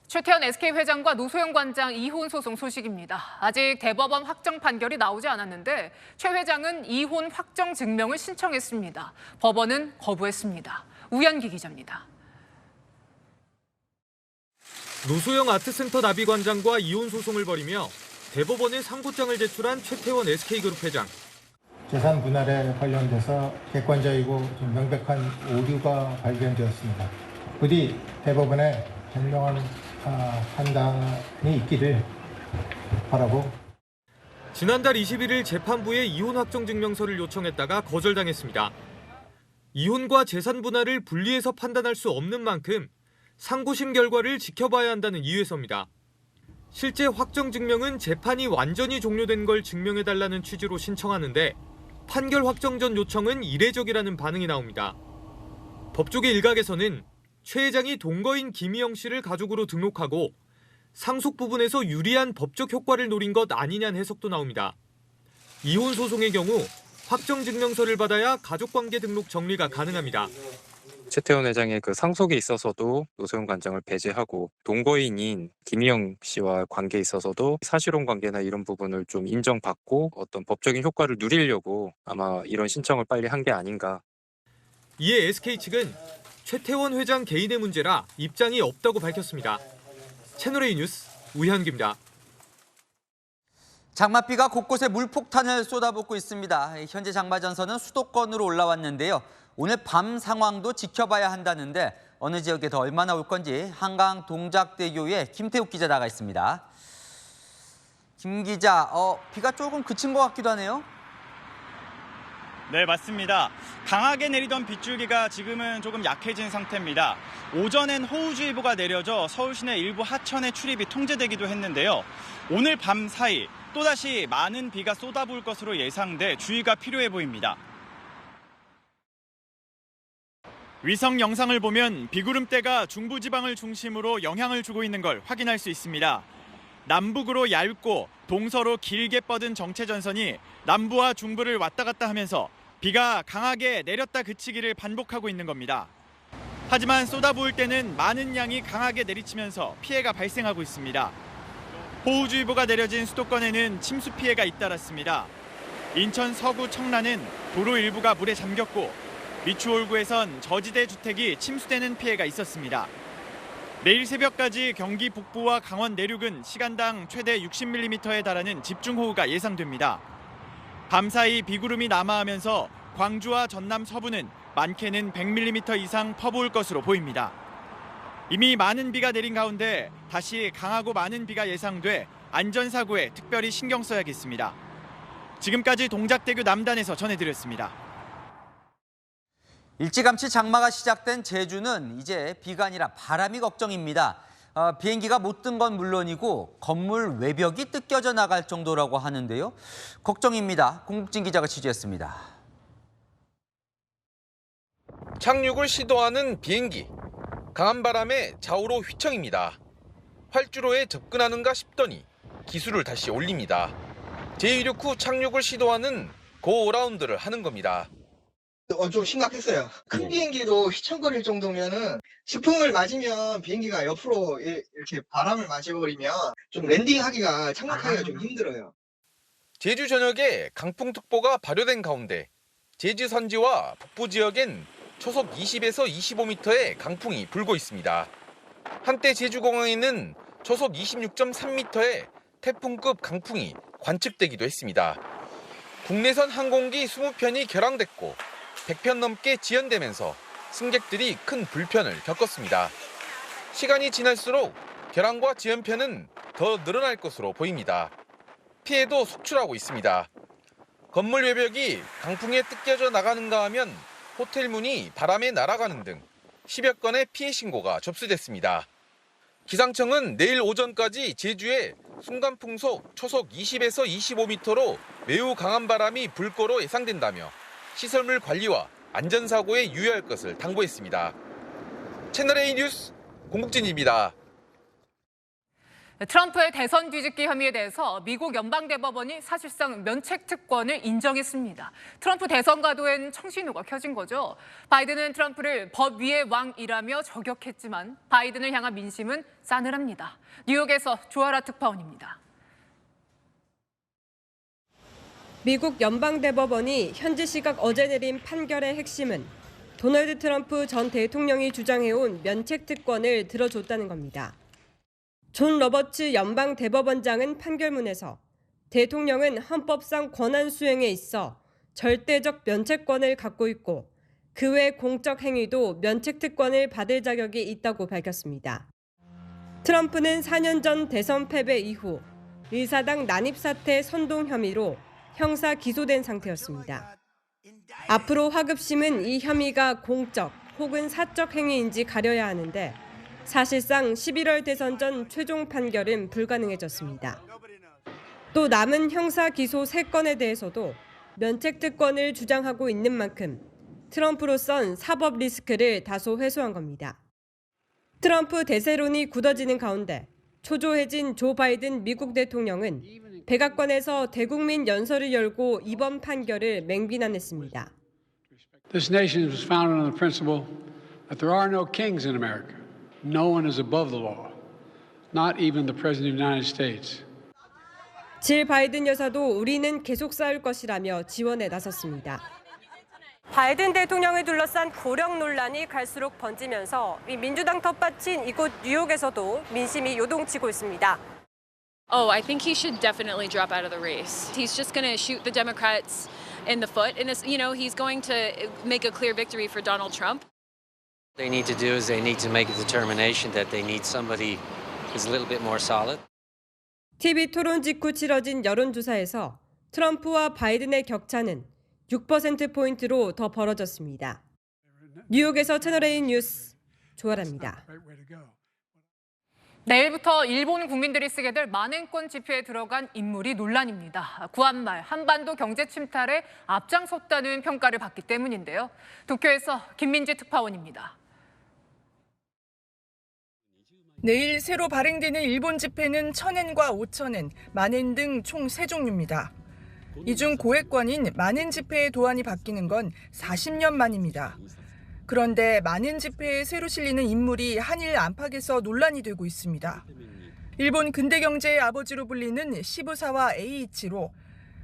최태원 SK회장과 노소영 관장 이혼 소송 소식입니다. 아직 대법원 확정 판결이 나오지 않았는데 최 회장은 이혼 확정 증명을 신청했습니다. 법원은 거부했습니다. 우연기 기자입니다. 노소영 아트센터 나비 관장과 이혼 소송을 벌이며 대법원에 상고장을 제출한 최태원 SK그룹 회장. 재산 분할에 관련돼서 객관적이고 좀 명백한 오류가 발견되었습니다. 부디 대법원의 현명한 판단이 있기를 바라고. 지난달 21일 재판부에 이혼 확정 증명서를 요청했다가 거절당했습니다. 이혼과 재산 분할을 분리해서 판단할 수 없는 만큼 상고심 결과를 지켜봐야 한다는 이유에서입니다. 실제 확정 증명은 재판이 완전히 종료된 걸 증명해달라는 취지로 신청하는데 판결 확정 전 요청은 이례적이라는 반응이 나옵니다. 법조계 일각에서는 최 회장이 동거인 김희영 씨를 가족으로 등록하고 상속 부분에서 유리한 법적 효과를 노린 것 아니냐는 해석도 나옵니다. 이혼 소송의 경우 확정 증명서를 받아야 가족관계 등록 정리가 가능합니다. 최태원 회장의 그 상속에 있어서도 노소영 관장을 배제하고 동거인인 김희영 씨와 관계에 있어서도 사실혼 관계나 이런 부분을 좀 인정받고 어떤 법적인 효과를 누리려고 아마 이런 신청을 빨리 한 게 아닌가. 이에 SK 측은 최태원 회장 개인의 문제라 입장이 없다고 밝혔습니다. 채널A 뉴스 우현기입니다. 장맛비가 곳곳에 물폭탄을 쏟아붓고 있습니다. 현재 장마전선은 수도권으로 올라왔는데요. 오늘 밤 상황도 지켜봐야 한다는데 어느 지역에 더 얼마나 올 건지 한강 동작대교에 김태욱 기자 나가 있습니다. 김 기자, 비가 조금 그친 것 같기도 하네요. 네, 맞습니다. 강하게 내리던 빗줄기가 지금은 조금 약해진 상태입니다. 오전엔 호우주의보가 내려져 서울 시내 일부 하천의 출입이 통제되기도 했는데요. 오늘 밤 사이 또다시 많은 비가 쏟아부을 것으로 예상돼 주의가 필요해 보입니다. 위성 영상을 보면 비구름대가 중부지방을 중심으로 영향을 주고 있는 걸 확인할 수 있습니다. 남북으로 얇고 동서로 길게 뻗은 정체전선이 남부와 중부를 왔다 갔다 하면서 비가 강하게 내렸다 그치기를 반복하고 있는 겁니다. 하지만 쏟아부을 때는 많은 양이 강하게 내리치면서 피해가 발생하고 있습니다. 호우주의보가 내려진 수도권에는 침수 피해가 잇따랐습니다. 인천 서구 청라는 도로 일부가 물에 잠겼고 미추홀구에선 저지대 주택이 침수되는 피해가 있었습니다. 내일 새벽까지 경기 북부와 강원 내륙은 시간당 최대 60mm에 달하는 집중호우가 예상됩니다. 밤사이 비구름이 남하하면서 광주와 전남 서부는 많게는 100mm 이상 퍼부을 것으로 보입니다. 이미 많은 비가 내린 가운데 다시 강하고 많은 비가 예상돼 안전사고에 특별히 신경 써야겠습니다. 지금까지 동작대교 남단에서 전해드렸습니다. 일찌감치 장마가 시작된 제주는 이제 비가 아니라 바람이 걱정입니다. 비행기가 못 뜬 건 물론이고 건물 외벽이 뜯겨져 나갈 정도라고 하는데요. 걱정입니다. 공국진 기자가 취재했습니다. 착륙을 시도하는 비행기. 강한 바람에 좌우로 휘청입니다. 활주로에 접근하는가 싶더니 기술을 다시 올립니다. 제1륙 후 착륙을 시도하는 고어라운드를 하는 겁니다. 좀 심각했어요. 큰 비행기도 휘청거릴 정도면은 스풍을 맞으면 비행기가 옆으로 이렇게 바람을 맞아버리면 좀 랜딩하기가 착륙하기가 좀 힘들어요. 제주 전역에 강풍특보가 발효된 가운데 제주 산지와 북부 지역엔 초속 20에서 25m의 강풍이 불고 있습니다. 한때 제주공항에는 초속 26.3m의 태풍급 강풍이 관측되기도 했습니다. 국내선 항공기 20편이 결항됐고 100편 넘게 지연되면서 승객들이 큰 불편을 겪었습니다. 시간이 지날수록 결항과 지연편은 더 늘어날 것으로 보입니다. 피해도 속출하고 있습니다. 건물 외벽이 강풍에 뜯겨져 나가는가 하면 호텔 문이 바람에 날아가는 등 10여 건의 피해 신고가 접수됐습니다. 기상청은 내일 오전까지 제주에 순간풍속 초속 20에서 25m로 매우 강한 바람이 불 거로 예상된다며 시설물 관리와 안전사고에 유의할 것을 당부했습니다. 채널A 뉴스 공국진입니다. 트럼프의 대선 뒤집기 혐의에 대해서 미국 연방대법원이 사실상 면책 특권을 인정했습니다. 트럼프 대선 가도엔 청신호가 켜진 거죠. 바이든은 트럼프를 법 위의 왕이라며 저격했지만 바이든을 향한 민심은 싸늘합니다. 뉴욕에서 조아라 특파원입니다. 미국 연방대법원이 현지 시각 어제 내린 판결의 핵심은 도널드 트럼프 전 대통령이 주장해온 면책 특권을 들어줬다는 겁니다. 존 로버츠 연방대법원장은 판결문에서 대통령은 헌법상 권한 수행에 있어 절대적 면책권을 갖고 있고 그 외 공적 행위도 면책 특권을 받을 자격이 있다고 밝혔습니다. 트럼프는 4년 전 대선 패배 이후 의사당 난입 사태 선동 혐의로 형사 기소된 상태였습니다. 앞으로 화급심은 이 혐의가 공적 혹은 사적 행위인지 가려야 하는데 사실상 11월 대선 전 최종 판결은 불가능해졌습니다. 또 남은 형사 기소 3건에 대해서도 면책 특권을 주장하고 있는 만큼 트럼프로선 사법 리스크를 다소 회수한 겁니다. 트럼프 대세론이 굳어지는 가운데 초조해진 조 바이든 미국 대통령은 백악관에서 대국민 연설을 열고 이번 판결을 맹비난했습니다. This nation was founded on the principle that there are no kings in America. No one is above the law, not even the President of the United States. 질 바이든 여사도 우리는 계속 싸울 것이라며 지원에 나섰습니다. 바이든 대통령을 둘러싼 고령 논란이 갈수록 번지면서 민주당 텃밭인 이곳 뉴욕에서도 민심이 요동치고 있습니다. Oh, I think he should definitely drop out of the race. He's just going to shoot the Democrats in the foot, and he's going to make a clear victory for Donald Trump. They need to do is they need to make a determination that they need somebody who's a little bit more solid. TV 토론 직후 치러진 여론조사에서 트럼프와 바이든의 격차는 6%포인트로 더 벌어졌습니다. 뉴욕에서 채널A 뉴스 조아라입니다. 내일부터 일본 국민들이 쓰게 될 만행권 지표에 들어간 인물이 논란입니다. 구한말 한반도 경제 침탈에 앞장섰다는 평가를 받기 때문인데요. 도쿄에서 김민지 특파원입니다. 내일 새로 발행되는 일본 지폐는 1000엔과 5000엔, 만엔 등 총 3종류입니다. 이 중 고액권인 만엔 지폐의 도안이 바뀌는 건 40년 만입니다. 그런데 만엔 지폐에 새로 실리는 인물이 한일 안팎에서 논란이 되고 있습니다. 일본 근대 경제의 아버지로 불리는 시부사와 에이이치로,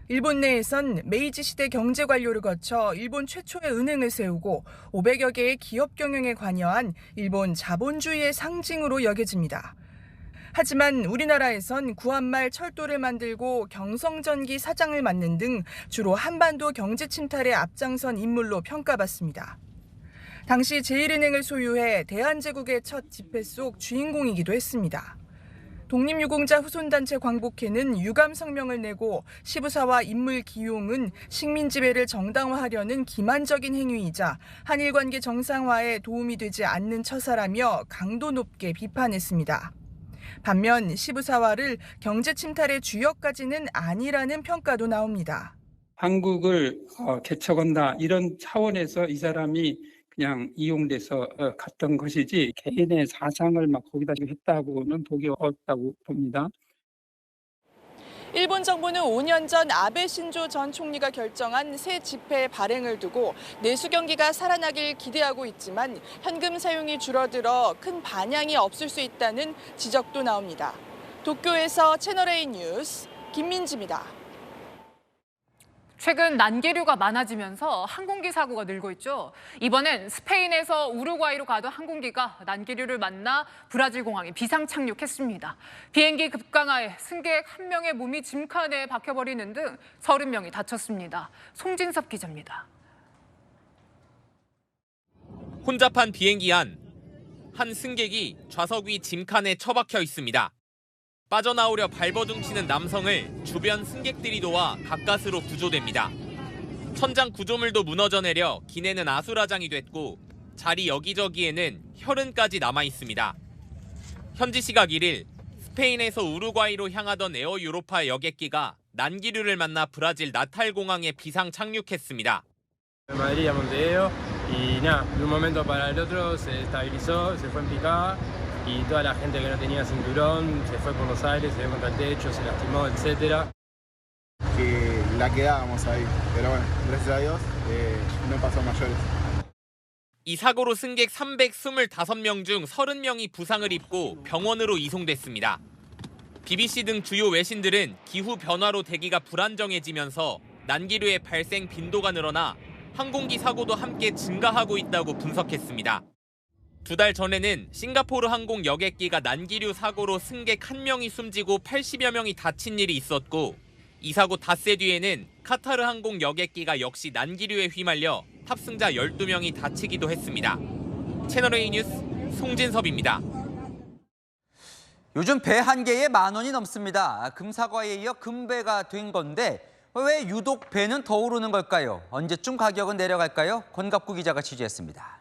일본 내에선 메이지 시대 경제 관료를 거쳐 일본 최초의 은행을 세우고 500여 개의 기업 경영에 관여한 일본 자본주의의 상징으로 여겨집니다. 하지만 우리나라에선 구한말 철도를 만들고 경성전기 사장을 맡는 등 주로 한반도 경제 침탈에 앞장선 인물로 평가받습니다. 당시 제1은행을 소유해 대한제국의 첫 지폐 속 주인공이기도 했습니다. 독립유공자 후손단체 광복회는 유감 성명을 내고 시부사와 인물 기용은 식민지배를 정당화하려는 기만적인 행위이자 한일 관계 정상화에 도움이 되지 않는 처사라며 강도 높게 비판했습니다. 반면 시부사와를 경제 침탈의 주역까지는 아니라는 평가도 나옵니다. 한국을 개척한다 이런 차원에서 이 사람이 그냥 이용돼서 갔던 것이지 개인의 사상을 막 거기다 했다고는 보기 어렵다고 봅니다. 일본 정부는 5년 전 아베 신조 전 총리가 결정한 새 지폐 발행을 두고 내수 경기가 살아나길 기대하고 있지만 현금 사용이 줄어들어 큰 반향이 없을 수 있다는 지적도 나옵니다. 도쿄에서 채널A 뉴스 김민지입니다. 최근 난기류가 많아지면서 항공기 사고가 늘고 있죠. 이번엔 스페인에서 우루과이로 가던 항공기가 난기류를 만나 브라질 공항에 비상 착륙했습니다. 비행기 급강하에 승객 1명의 몸이 짐칸에 박혀버리는 등 30명이 다쳤습니다. 송진섭 기자입니다. 혼잡한 비행기 안, 한 승객이 좌석 위 짐칸에 처박혀 있습니다. 빠져나오려 발버둥치는 남성을 주변 승객들이 도와 가까스로 구조됩니다. 천장 구조물도 무너져 내려 기내는 아수라장이 됐고 자리 여기저기에는 혈흔까지 남아 있습니다. 현지 시각 1일 스페인에서 우루과이로 향하던 에어 유로파 여객기가 난기류를 만나 브라질 나탈 공항에 비상 착륙했습니다. Madrid a Montevideo y nada, de un momento para el otro se estabilizó, se fue en picada. Y toda la gente que no tenía cinturón se fue por los aires, se dio contra el techo, se lastimó, etc. Que la quedábamos ahí, pero bueno, gracias a Dios no pasó mayores. 이 사고로 승객 325명 중 30명이 부상을 입고 병원으로 이송됐습니다. BBC 등 주요 외신들은 기후 변화로 대기가 불안정해지면서 난기류의 발생 빈도가 늘어나 항공기 사고도 함께 증가하고 있다고 분석했습니다. 2달 전에는 싱가포르 항공 여객기가 난기류 사고로 승객 1명이 숨지고 80여 명이 다친 일이 있었고 이 사고 닷새 뒤에는 카타르 항공 여객기가 역시 난기류에 휘말려 탑승자 12명이 다치기도 했습니다. 채널A 뉴스 송진섭입니다. 요즘 배 한 개에 10,000원이 넘습니다. 금사과에 이어 금배가 된 건데 왜 유독 배는 더 오르는 걸까요? 언제쯤 가격은 내려갈까요? 권갑구 기자가 취재했습니다.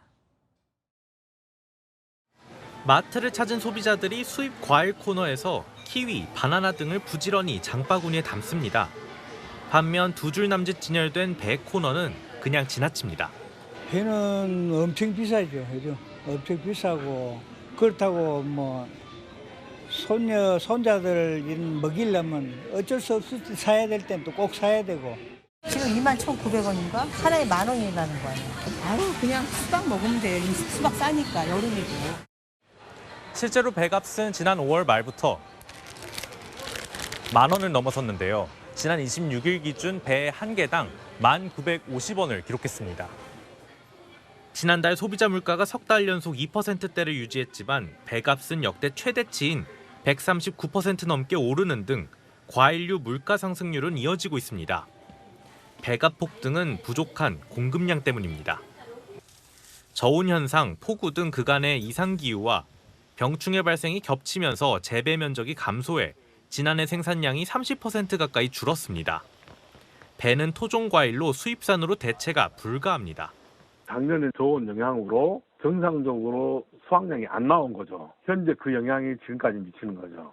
마트를 찾은 소비자들이 수입 과일 코너에서 키위, 바나나 등을 부지런히 장바구니에 담습니다. 반면 2줄 남짓 진열된 배 코너는 그냥 지나칩니다. 배는 엄청 비싸죠. 엄청 비싸고 그렇다고 뭐 손자들 먹이려면 어쩔 수 없이 사야 될 땐 또 꼭 사야 되고. 지금 21,900원인가? 하나에 10,000원이라는 거 아니에요? 아유, 그냥 수박 먹으면 돼요. 수박 싸니까, 여름이고. 실제로 배값은 지난 5월 말부터 10,000원을 넘어섰는데요. 지난 26일 기준 배 한 개당 1,950원을 기록했습니다. 지난달 소비자 물가가 석 달 연속 2%대를 유지했지만 배값은 역대 최대치인 139% 넘게 오르는 등 과일류 물가 상승률은 이어지고 있습니다. 배값 폭등은 부족한 공급량 때문입니다. 저온 현상, 폭우 등 그간의 이상기후와 병충해 발생이 겹치면서 재배 면적이 감소해 지난해 생산량이 30% 가까이 줄었습니다. 배는 토종 과일로 수입산으로 대체가 불가합니다. 작년에 저온 영향으로 정상적으로 수확량이 안 나온 거죠. 현재 그 영향이 지금까지 미치는 거죠.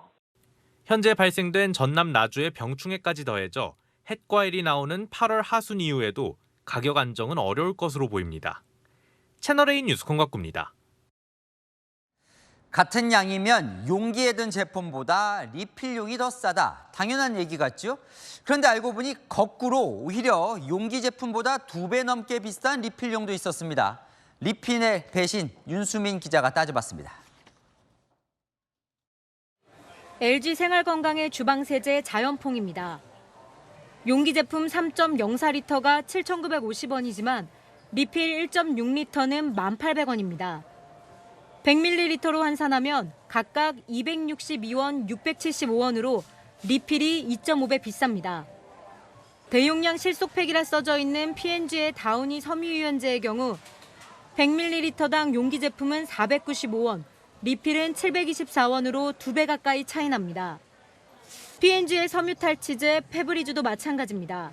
현재 발생된 전남 나주의 병충해까지 더해져 햇과일이 나오는 8월 하순 이후에도 가격 안정은 어려울 것으로 보입니다. 채널A 뉴스 권갑구입니다. 같은 양이면 용기에 든 제품보다 리필용이 더 싸다. 당연한 얘기 같죠? 그런데 알고 보니 거꾸로 오히려 용기 제품보다 2배 넘게 비싼 리필용도 있었습니다. 리필의 배신 윤수민 기자가 따져봤습니다. LG 생활건강의 주방세제 자연퐁입니다. 용기 제품 3.04리터가 7,950원이지만 리필 1.6리터는 1,800원입니다. 100ml로 환산하면 각각 262원, 675원으로 리필이 2.5배 비쌉니다. 대용량 실속팩이라 써져 있는 P&G의 다우니 섬유유연제의 경우 100ml당 용기 제품은 495원, 리필은 724원으로 2배 가까이 차이 납니다. P&G의 섬유탈치제 페브리즈도 마찬가지입니다.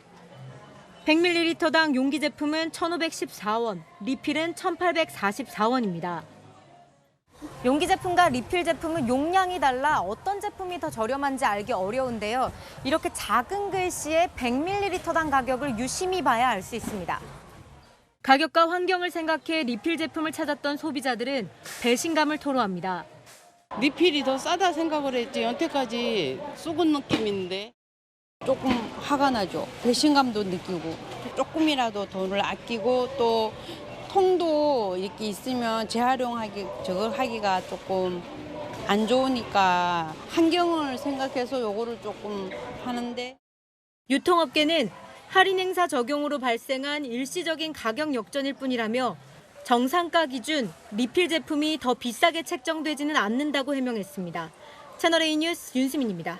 100ml당 용기 제품은 1,514원, 리필은 1,844원입니다. 용기 제품과 리필 제품은 용량이 달라 어떤 제품이 더 저렴한지 알기 어려운데요. 이렇게 작은 글씨에 100ml당 가격을 유심히 봐야 알 수 있습니다. 가격과 환경을 생각해 리필 제품을 찾았던 소비자들은 배신감을 토로합니다. 리필이 더 싸다 생각을 했지 여태까지 쏘은 느낌인데 조금 화가 나죠. 배신감도 느끼고 조금이라도 돈을 아끼고 또 통도 이렇게 있으면 저걸 하기가 조금 안 좋으니까 환경을 생각해서 요거를 조금 하는데. 유통업계는 할인 행사 적용으로 발생한 일시적인 가격 역전일 뿐이라며 정상가 기준 리필 제품이 더 비싸게 책정되지는 않는다고 해명했습니다. 채널A 뉴스 윤수민입니다.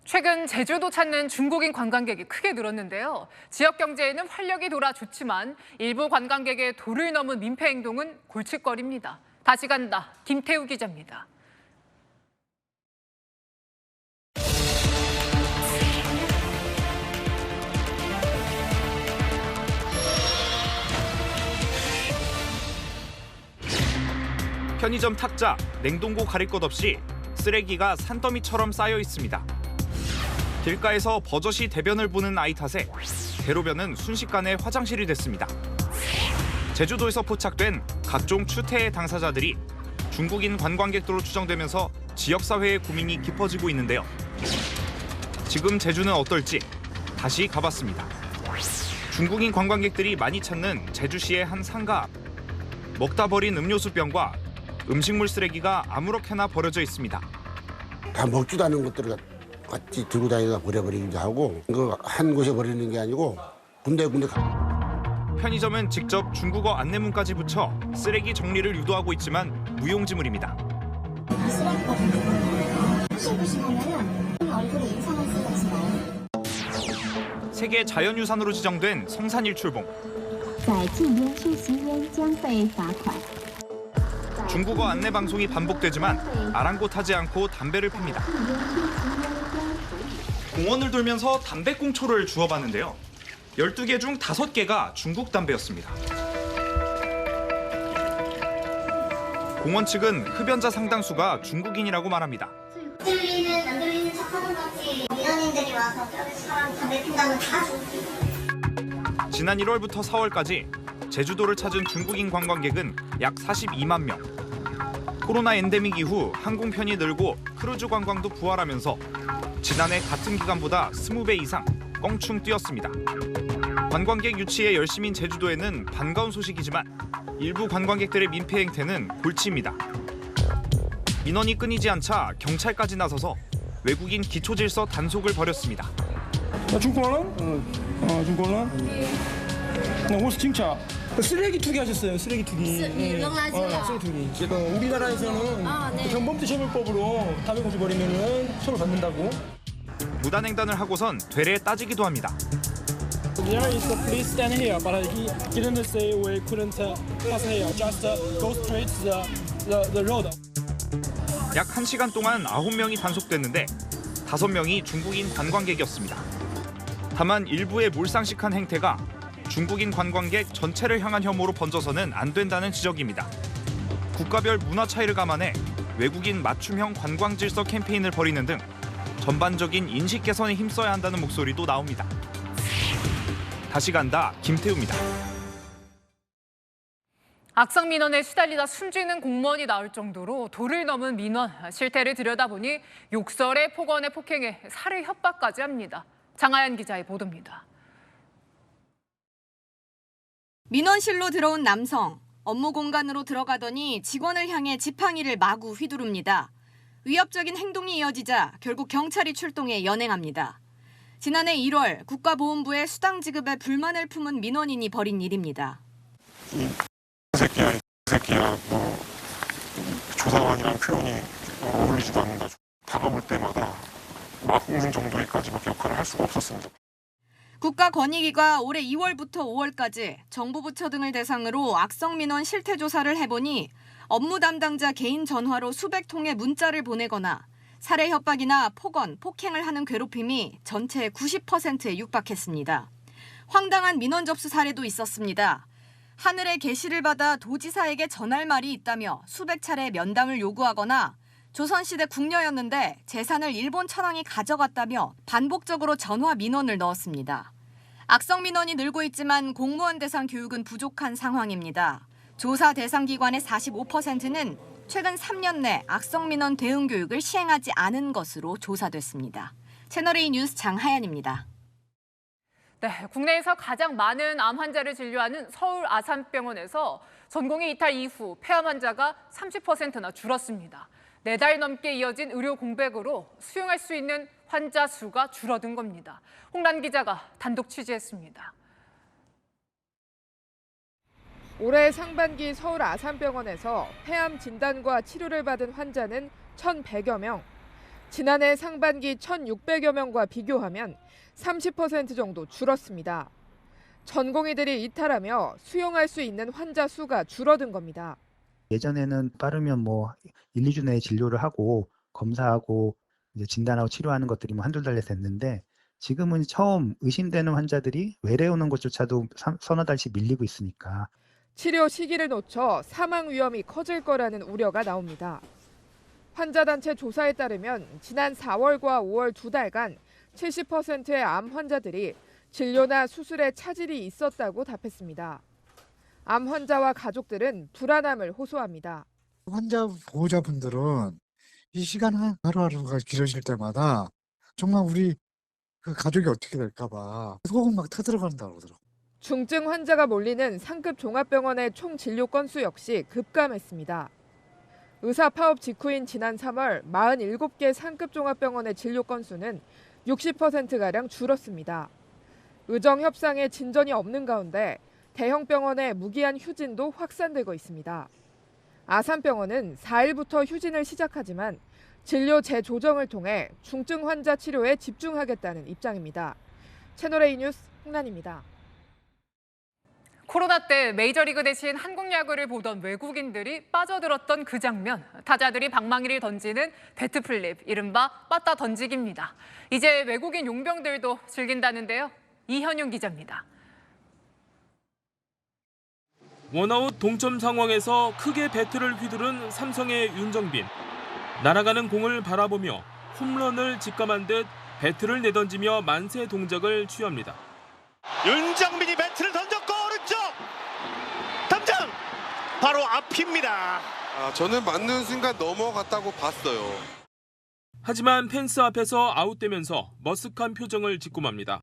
최근 제주도 찾는 중국인 관광객이 크게 늘었는데요. 지역 경제에는 활력이 돌아 좋지만 일부 관광객의 도를 넘은 민폐 행동은 골칫거리입니다. 다시 간다. 김태우 기자입니다. 편의점 탁자, 냉동고 가릴 것 없이 쓰레기가 산더미처럼 쌓여 있습니다. 길가에서 버젓이 대변을 보는 아이 탓에 대로변은 순식간에 화장실이 됐습니다. 제주도에서 포착된 각종 추태의 당사자들이 중국인 관광객들로 추정되면서 지역사회의 고민이 깊어지고 있는데요. 지금 제주는 어떨지 다시 가봤습니다. 중국인 관광객들이 많이 찾는 제주시의 한 상가 앞. 먹다 버린 음료수병과 음식물 쓰레기가 아무렇게나 버려져 있습니다. 다 먹지도 않은 것들을 같이 들고 다니다가 버려버리기도 하고 이거 한 곳에 버리는 게 아니고 군데군데 편의점은 직접 중국어 안내문까지 붙여 쓰레기 정리를 유도하고 있지만 무용지물입니다. 쓰레기가 싱싱하면 얼굴에 이상할 수가 있어요. 세계 자연유산으로 지정된 성산일출봉. 중국어 안내 방송이 반복되지만 아랑곳하지 않고 담배를 핍니다. 공원을 돌면서 담배꽁초를 주워봤는데요. 12개 중 5개가 중국 담배였습니다. 공원 측은 흡연자 상당수가 중국인이라고 말합니다. 안 들리는 척하는 거지. 민원인들이 와서 사람 담배 핀다면 다 중국인. 지난 1월부터 4월까지 제주도를 찾은 중국인 관광객은 약 42만 명. 코로나 엔데믹 이후 항공편이 늘고 크루즈 관광도 부활하면서 지난해 같은 기간보다 20배 이상 껑충 뛰었습니다. 관광객 유치에 열심인 제주도에는 반가운 소식이지만 일부 관광객들의 민폐 행태는 골치입니다. 민원이 끊이지 않자 경찰까지 나서서 외국인 기초질서 단속을 벌였습니다. 중국어는? 중국어는? 네, 호스 칭차. 쓰레기 투기 하셨어요. 쓰레기 투기. 쓰레기 투기. 우리나라에서는 경범죄 처벌법으로 담배 꽁초 버리면은 처벌 받는다고. 무단횡단을 하고선 되레 따지기도 합니다. There is a police stand here, but he didn't say we couldn't pass here. Just go straight to the road. 약 1시간 동안 9명이 단속됐는데 5명이 중국인 관광객이었습니다. 다만 일부의 몰상식한 행태가 중국인 관광객 전체를 향한 혐오로 번져서는 안 된다는 지적입니다. 국가별 문화 차이를 감안해 외국인 맞춤형 관광 질서 캠페인을 벌이는 등 전반적인 인식 개선에 힘써야 한다는 목소리도 나옵니다. 다시 간다, 김태우입니다. 악성 민원에 시달리다 숨지는 공무원이 나올 정도로 도를 넘은 민원, 실태를 들여다보니 욕설에 폭언에 폭행에 살해 협박까지 합니다. 장하연 기자의 보도입니다. 민원실로 들어온 남성, 업무 공간으로 들어가더니 직원을 향해 지팡이를 마구 휘두릅니다. 위협적인 행동이 이어지자 결국 경찰이 출동해 연행합니다. 지난해 1월 국가보훈부의 수당 지급에 불만을 품은 민원인이 벌인 일입니다. 새끼야, 조사관이란 표현이 어울리지도 않는다. 다가올 때마다 막 우는 정도의까지밖에 역할을 할 수가 없었습니다. 국가권익위가 올해 2월부터 5월까지 정부 부처 등을 대상으로 악성 민원 실태 조사를 해보니 업무 담당자 개인 전화로 수백 통의 문자를 보내거나 살해 협박이나 폭언, 폭행을 하는 괴롭힘이 전체의 90%에 육박했습니다. 황당한 민원 접수 사례도 있었습니다. 하늘의 계시를 받아 도지사에게 전할 말이 있다며 수백 차례 면담을 요구하거나 조선시대 궁녀였는데 재산을 일본 천황이 가져갔다며 반복적으로 전화 민원을 넣었습니다. 악성 민원이 늘고 있지만 공무원 대상 교육은 부족한 상황입니다. 조사 대상 기관의 45%는 최근 3년 내 악성 민원 대응 교육을 시행하지 않은 것으로 조사됐습니다. 채널A 뉴스 장하연입니다. 네, 국내에서 가장 많은 암 환자를 진료하는 서울 아산병원에서 전공의 이탈 이후 폐암 환자가 30%나 줄었습니다. 4달 넘게 이어진 의료 공백으로 수용할 수 있는 환자 수가 줄어든 겁니다. 홍란 기자가 단독 취재했습니다. 올해 상반기 서울 아산병원에서 폐암 진단과 치료를 받은 환자는 1,100여 명. 지난해 상반기 1,600여 명과 비교하면 30% 정도 줄었습니다. 전공의들이 이탈하며 수용할 수 있는 환자 수가 줄어든 겁니다. 예전에는 빠르면 1, 2주 내에 진료를 하고 검사하고 이제 진단하고 치료하는 것들이 한두 달 됐는데 지금은 처음 의심되는 환자들이 외래 오는 것조차도 서너 달씩 밀리고 있으니까. 치료 시기를 놓쳐 사망 위험이 커질 거라는 우려가 나옵니다. 환자단체 조사에 따르면 지난 4월과 5월 2달간 70%의 암 환자들이 진료나 수술에 차질이 있었다고 답했습니다. 암 환자와 가족들은 불안함을 호소합니다. 환자 보호자분들은 이 시간 하루하루가 길어질 때마다 정말 우리 그 가족이 어떻게 될까 봐 속은 막 타들어간다고 그러더라고요. 중증 환자가 몰리는 상급 종합병원의 총 진료 건수 역시 급감했습니다. 의사 파업 직후인 지난 3월 47개 상급 종합병원의 진료 건수는 60%가량 줄었습니다. 의정 협상에 진전이 없는 가운데 대형 병원의 무기한 휴진도 확산되고 있습니다. 아산병원은 4일부터 휴진을 시작하지만 진료 재조정을 통해 중증 환자 치료에 집중하겠다는 입장입니다. 채널A 뉴스 홍란입니다. 코로나 때 메이저리그 대신 한국 야구를 보던 외국인들이 빠져들었던 그 장면. 타자들이 방망이를 던지는 배트 플립, 이른바 빠따 던지기입니다. 이제 외국인 용병들도 즐긴다는데요. 이현용 기자입니다. 원아웃 동점 상황에서 크게 배트를 휘두른 삼성의 윤정빈. 날아가는 공을 바라보며 홈런을 직감한 듯 배트를 내던지며 만세 동작을 취합니다. 윤정빈이 배트를 던졌고 오른쪽 담장 바로 앞입니다. 저는 맞는 순간 넘어갔다고 봤어요. 하지만 펜스 앞에서 아웃되면서 머쓱한 표정을 짓고 맙니다.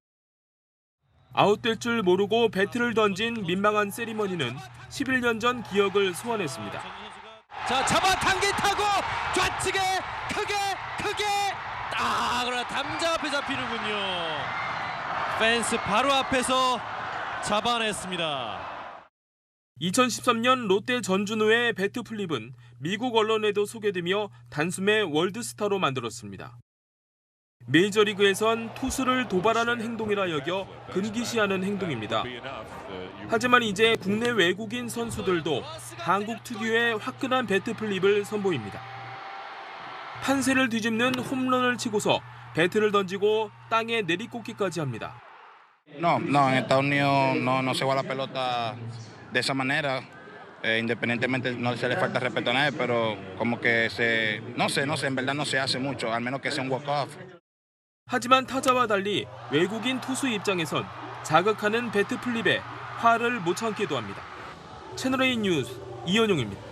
아웃될 줄 모르고 배트를 던진 민망한 세리머니는 11년 전 기억을 소환했습니다. 자, 잡아당긴 타고 좌측에 크게 그러나 담장 앞에 잡히는군요. 펜스 바로 앞에서 잡아냈습니다. 2013년 롯데 전준우의 배트 플립은 미국 언론에도 소개되며 단숨에 월드스타로 만들었습니다. 메이저리그에선 투수를 도발하는 행동이라 여겨 금기시하는 행동입니다. 하지만 이제 국내 외국인 선수들도 한국 특유의 화끈한 배트 플립을 선보입니다. 판세를 뒤집는 홈런을 치고서 배트를 던지고 땅에 내리꽂기까지 합니다. No, en Estados Unidos no se va la pelota de esa manera. Independientemente no se le falta respeto a nadie, pero como que no sé, en verdad no se hace mucho, al menos que sea un walk-off. 하지만 타자와 달리 외국인 투수 입장에선 자극하는 배트 플립에 화를 못 참기도 합니다. 채널A 뉴스 이현용입니다.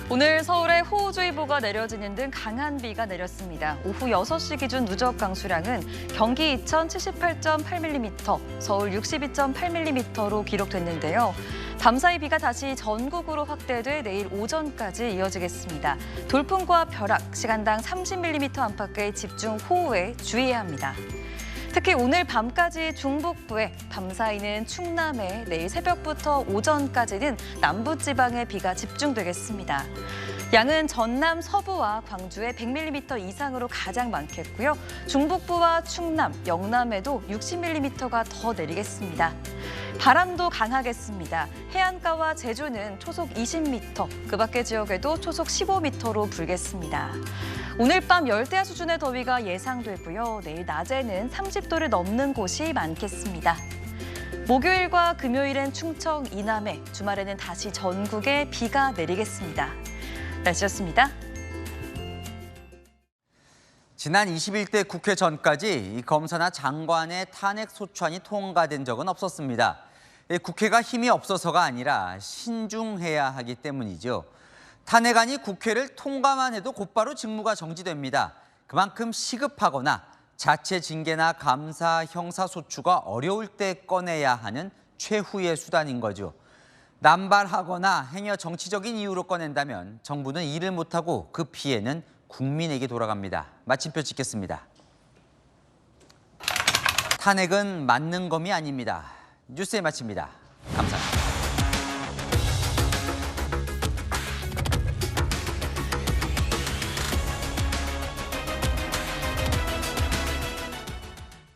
오늘 서울에 호우주의보가 내려지는 등 강한 비가 내렸습니다. 오후 6시 기준 누적 강수량은 경기 이천 78.8mm, 서울 62.8mm로 기록됐는데요. 밤사이 비가 다시 전국으로 확대돼 내일 오전까지 이어지겠습니다. 돌풍과 벼락, 시간당 30mm 안팎의 집중 호우에 주의해야 합니다. 특히 오늘 밤까지 중북부에, 밤사이는 충남에, 내일 새벽부터 오전까지는 남부지방에 비가 집중되겠습니다. 양은 전남 서부와 광주에 100mm 이상으로 가장 많겠고요. 중북부와 충남, 영남에도 60mm가 더 내리겠습니다. 바람도 강하겠습니다. 해안가와 제주는 초속 20m, 그 밖의 지역에도 초속 15m로 불겠습니다. 오늘 밤 열대야 수준의 더위가 예상되고요. 내일 낮에는 30도를 넘는 곳이 많겠습니다. 목요일과 금요일엔 충청, 이남에, 주말에는 다시 전국에 비가 내리겠습니다. 날씨였습니다. 지난 21대 국회 전까지 검사나 장관의 탄핵 소추안이 통과된 적은 없었습니다. 국회가 힘이 없어서가 아니라 신중해야 하기 때문이죠. 탄핵안이 국회를 통과만 해도 곧바로 직무가 정지됩니다. 그만큼 시급하거나 자체 징계나 감사, 형사소추가 어려울 때 꺼내야 하는 최후의 수단인 거죠. 남발하거나 행여 정치적인 이유로 꺼낸다면 정부는 일을 못하고 그 피해는 국민에게 돌아갑니다. 마침표 찍겠습니다. 탄핵은 맞는 검이 아닙니다. 뉴스에 마칩니다.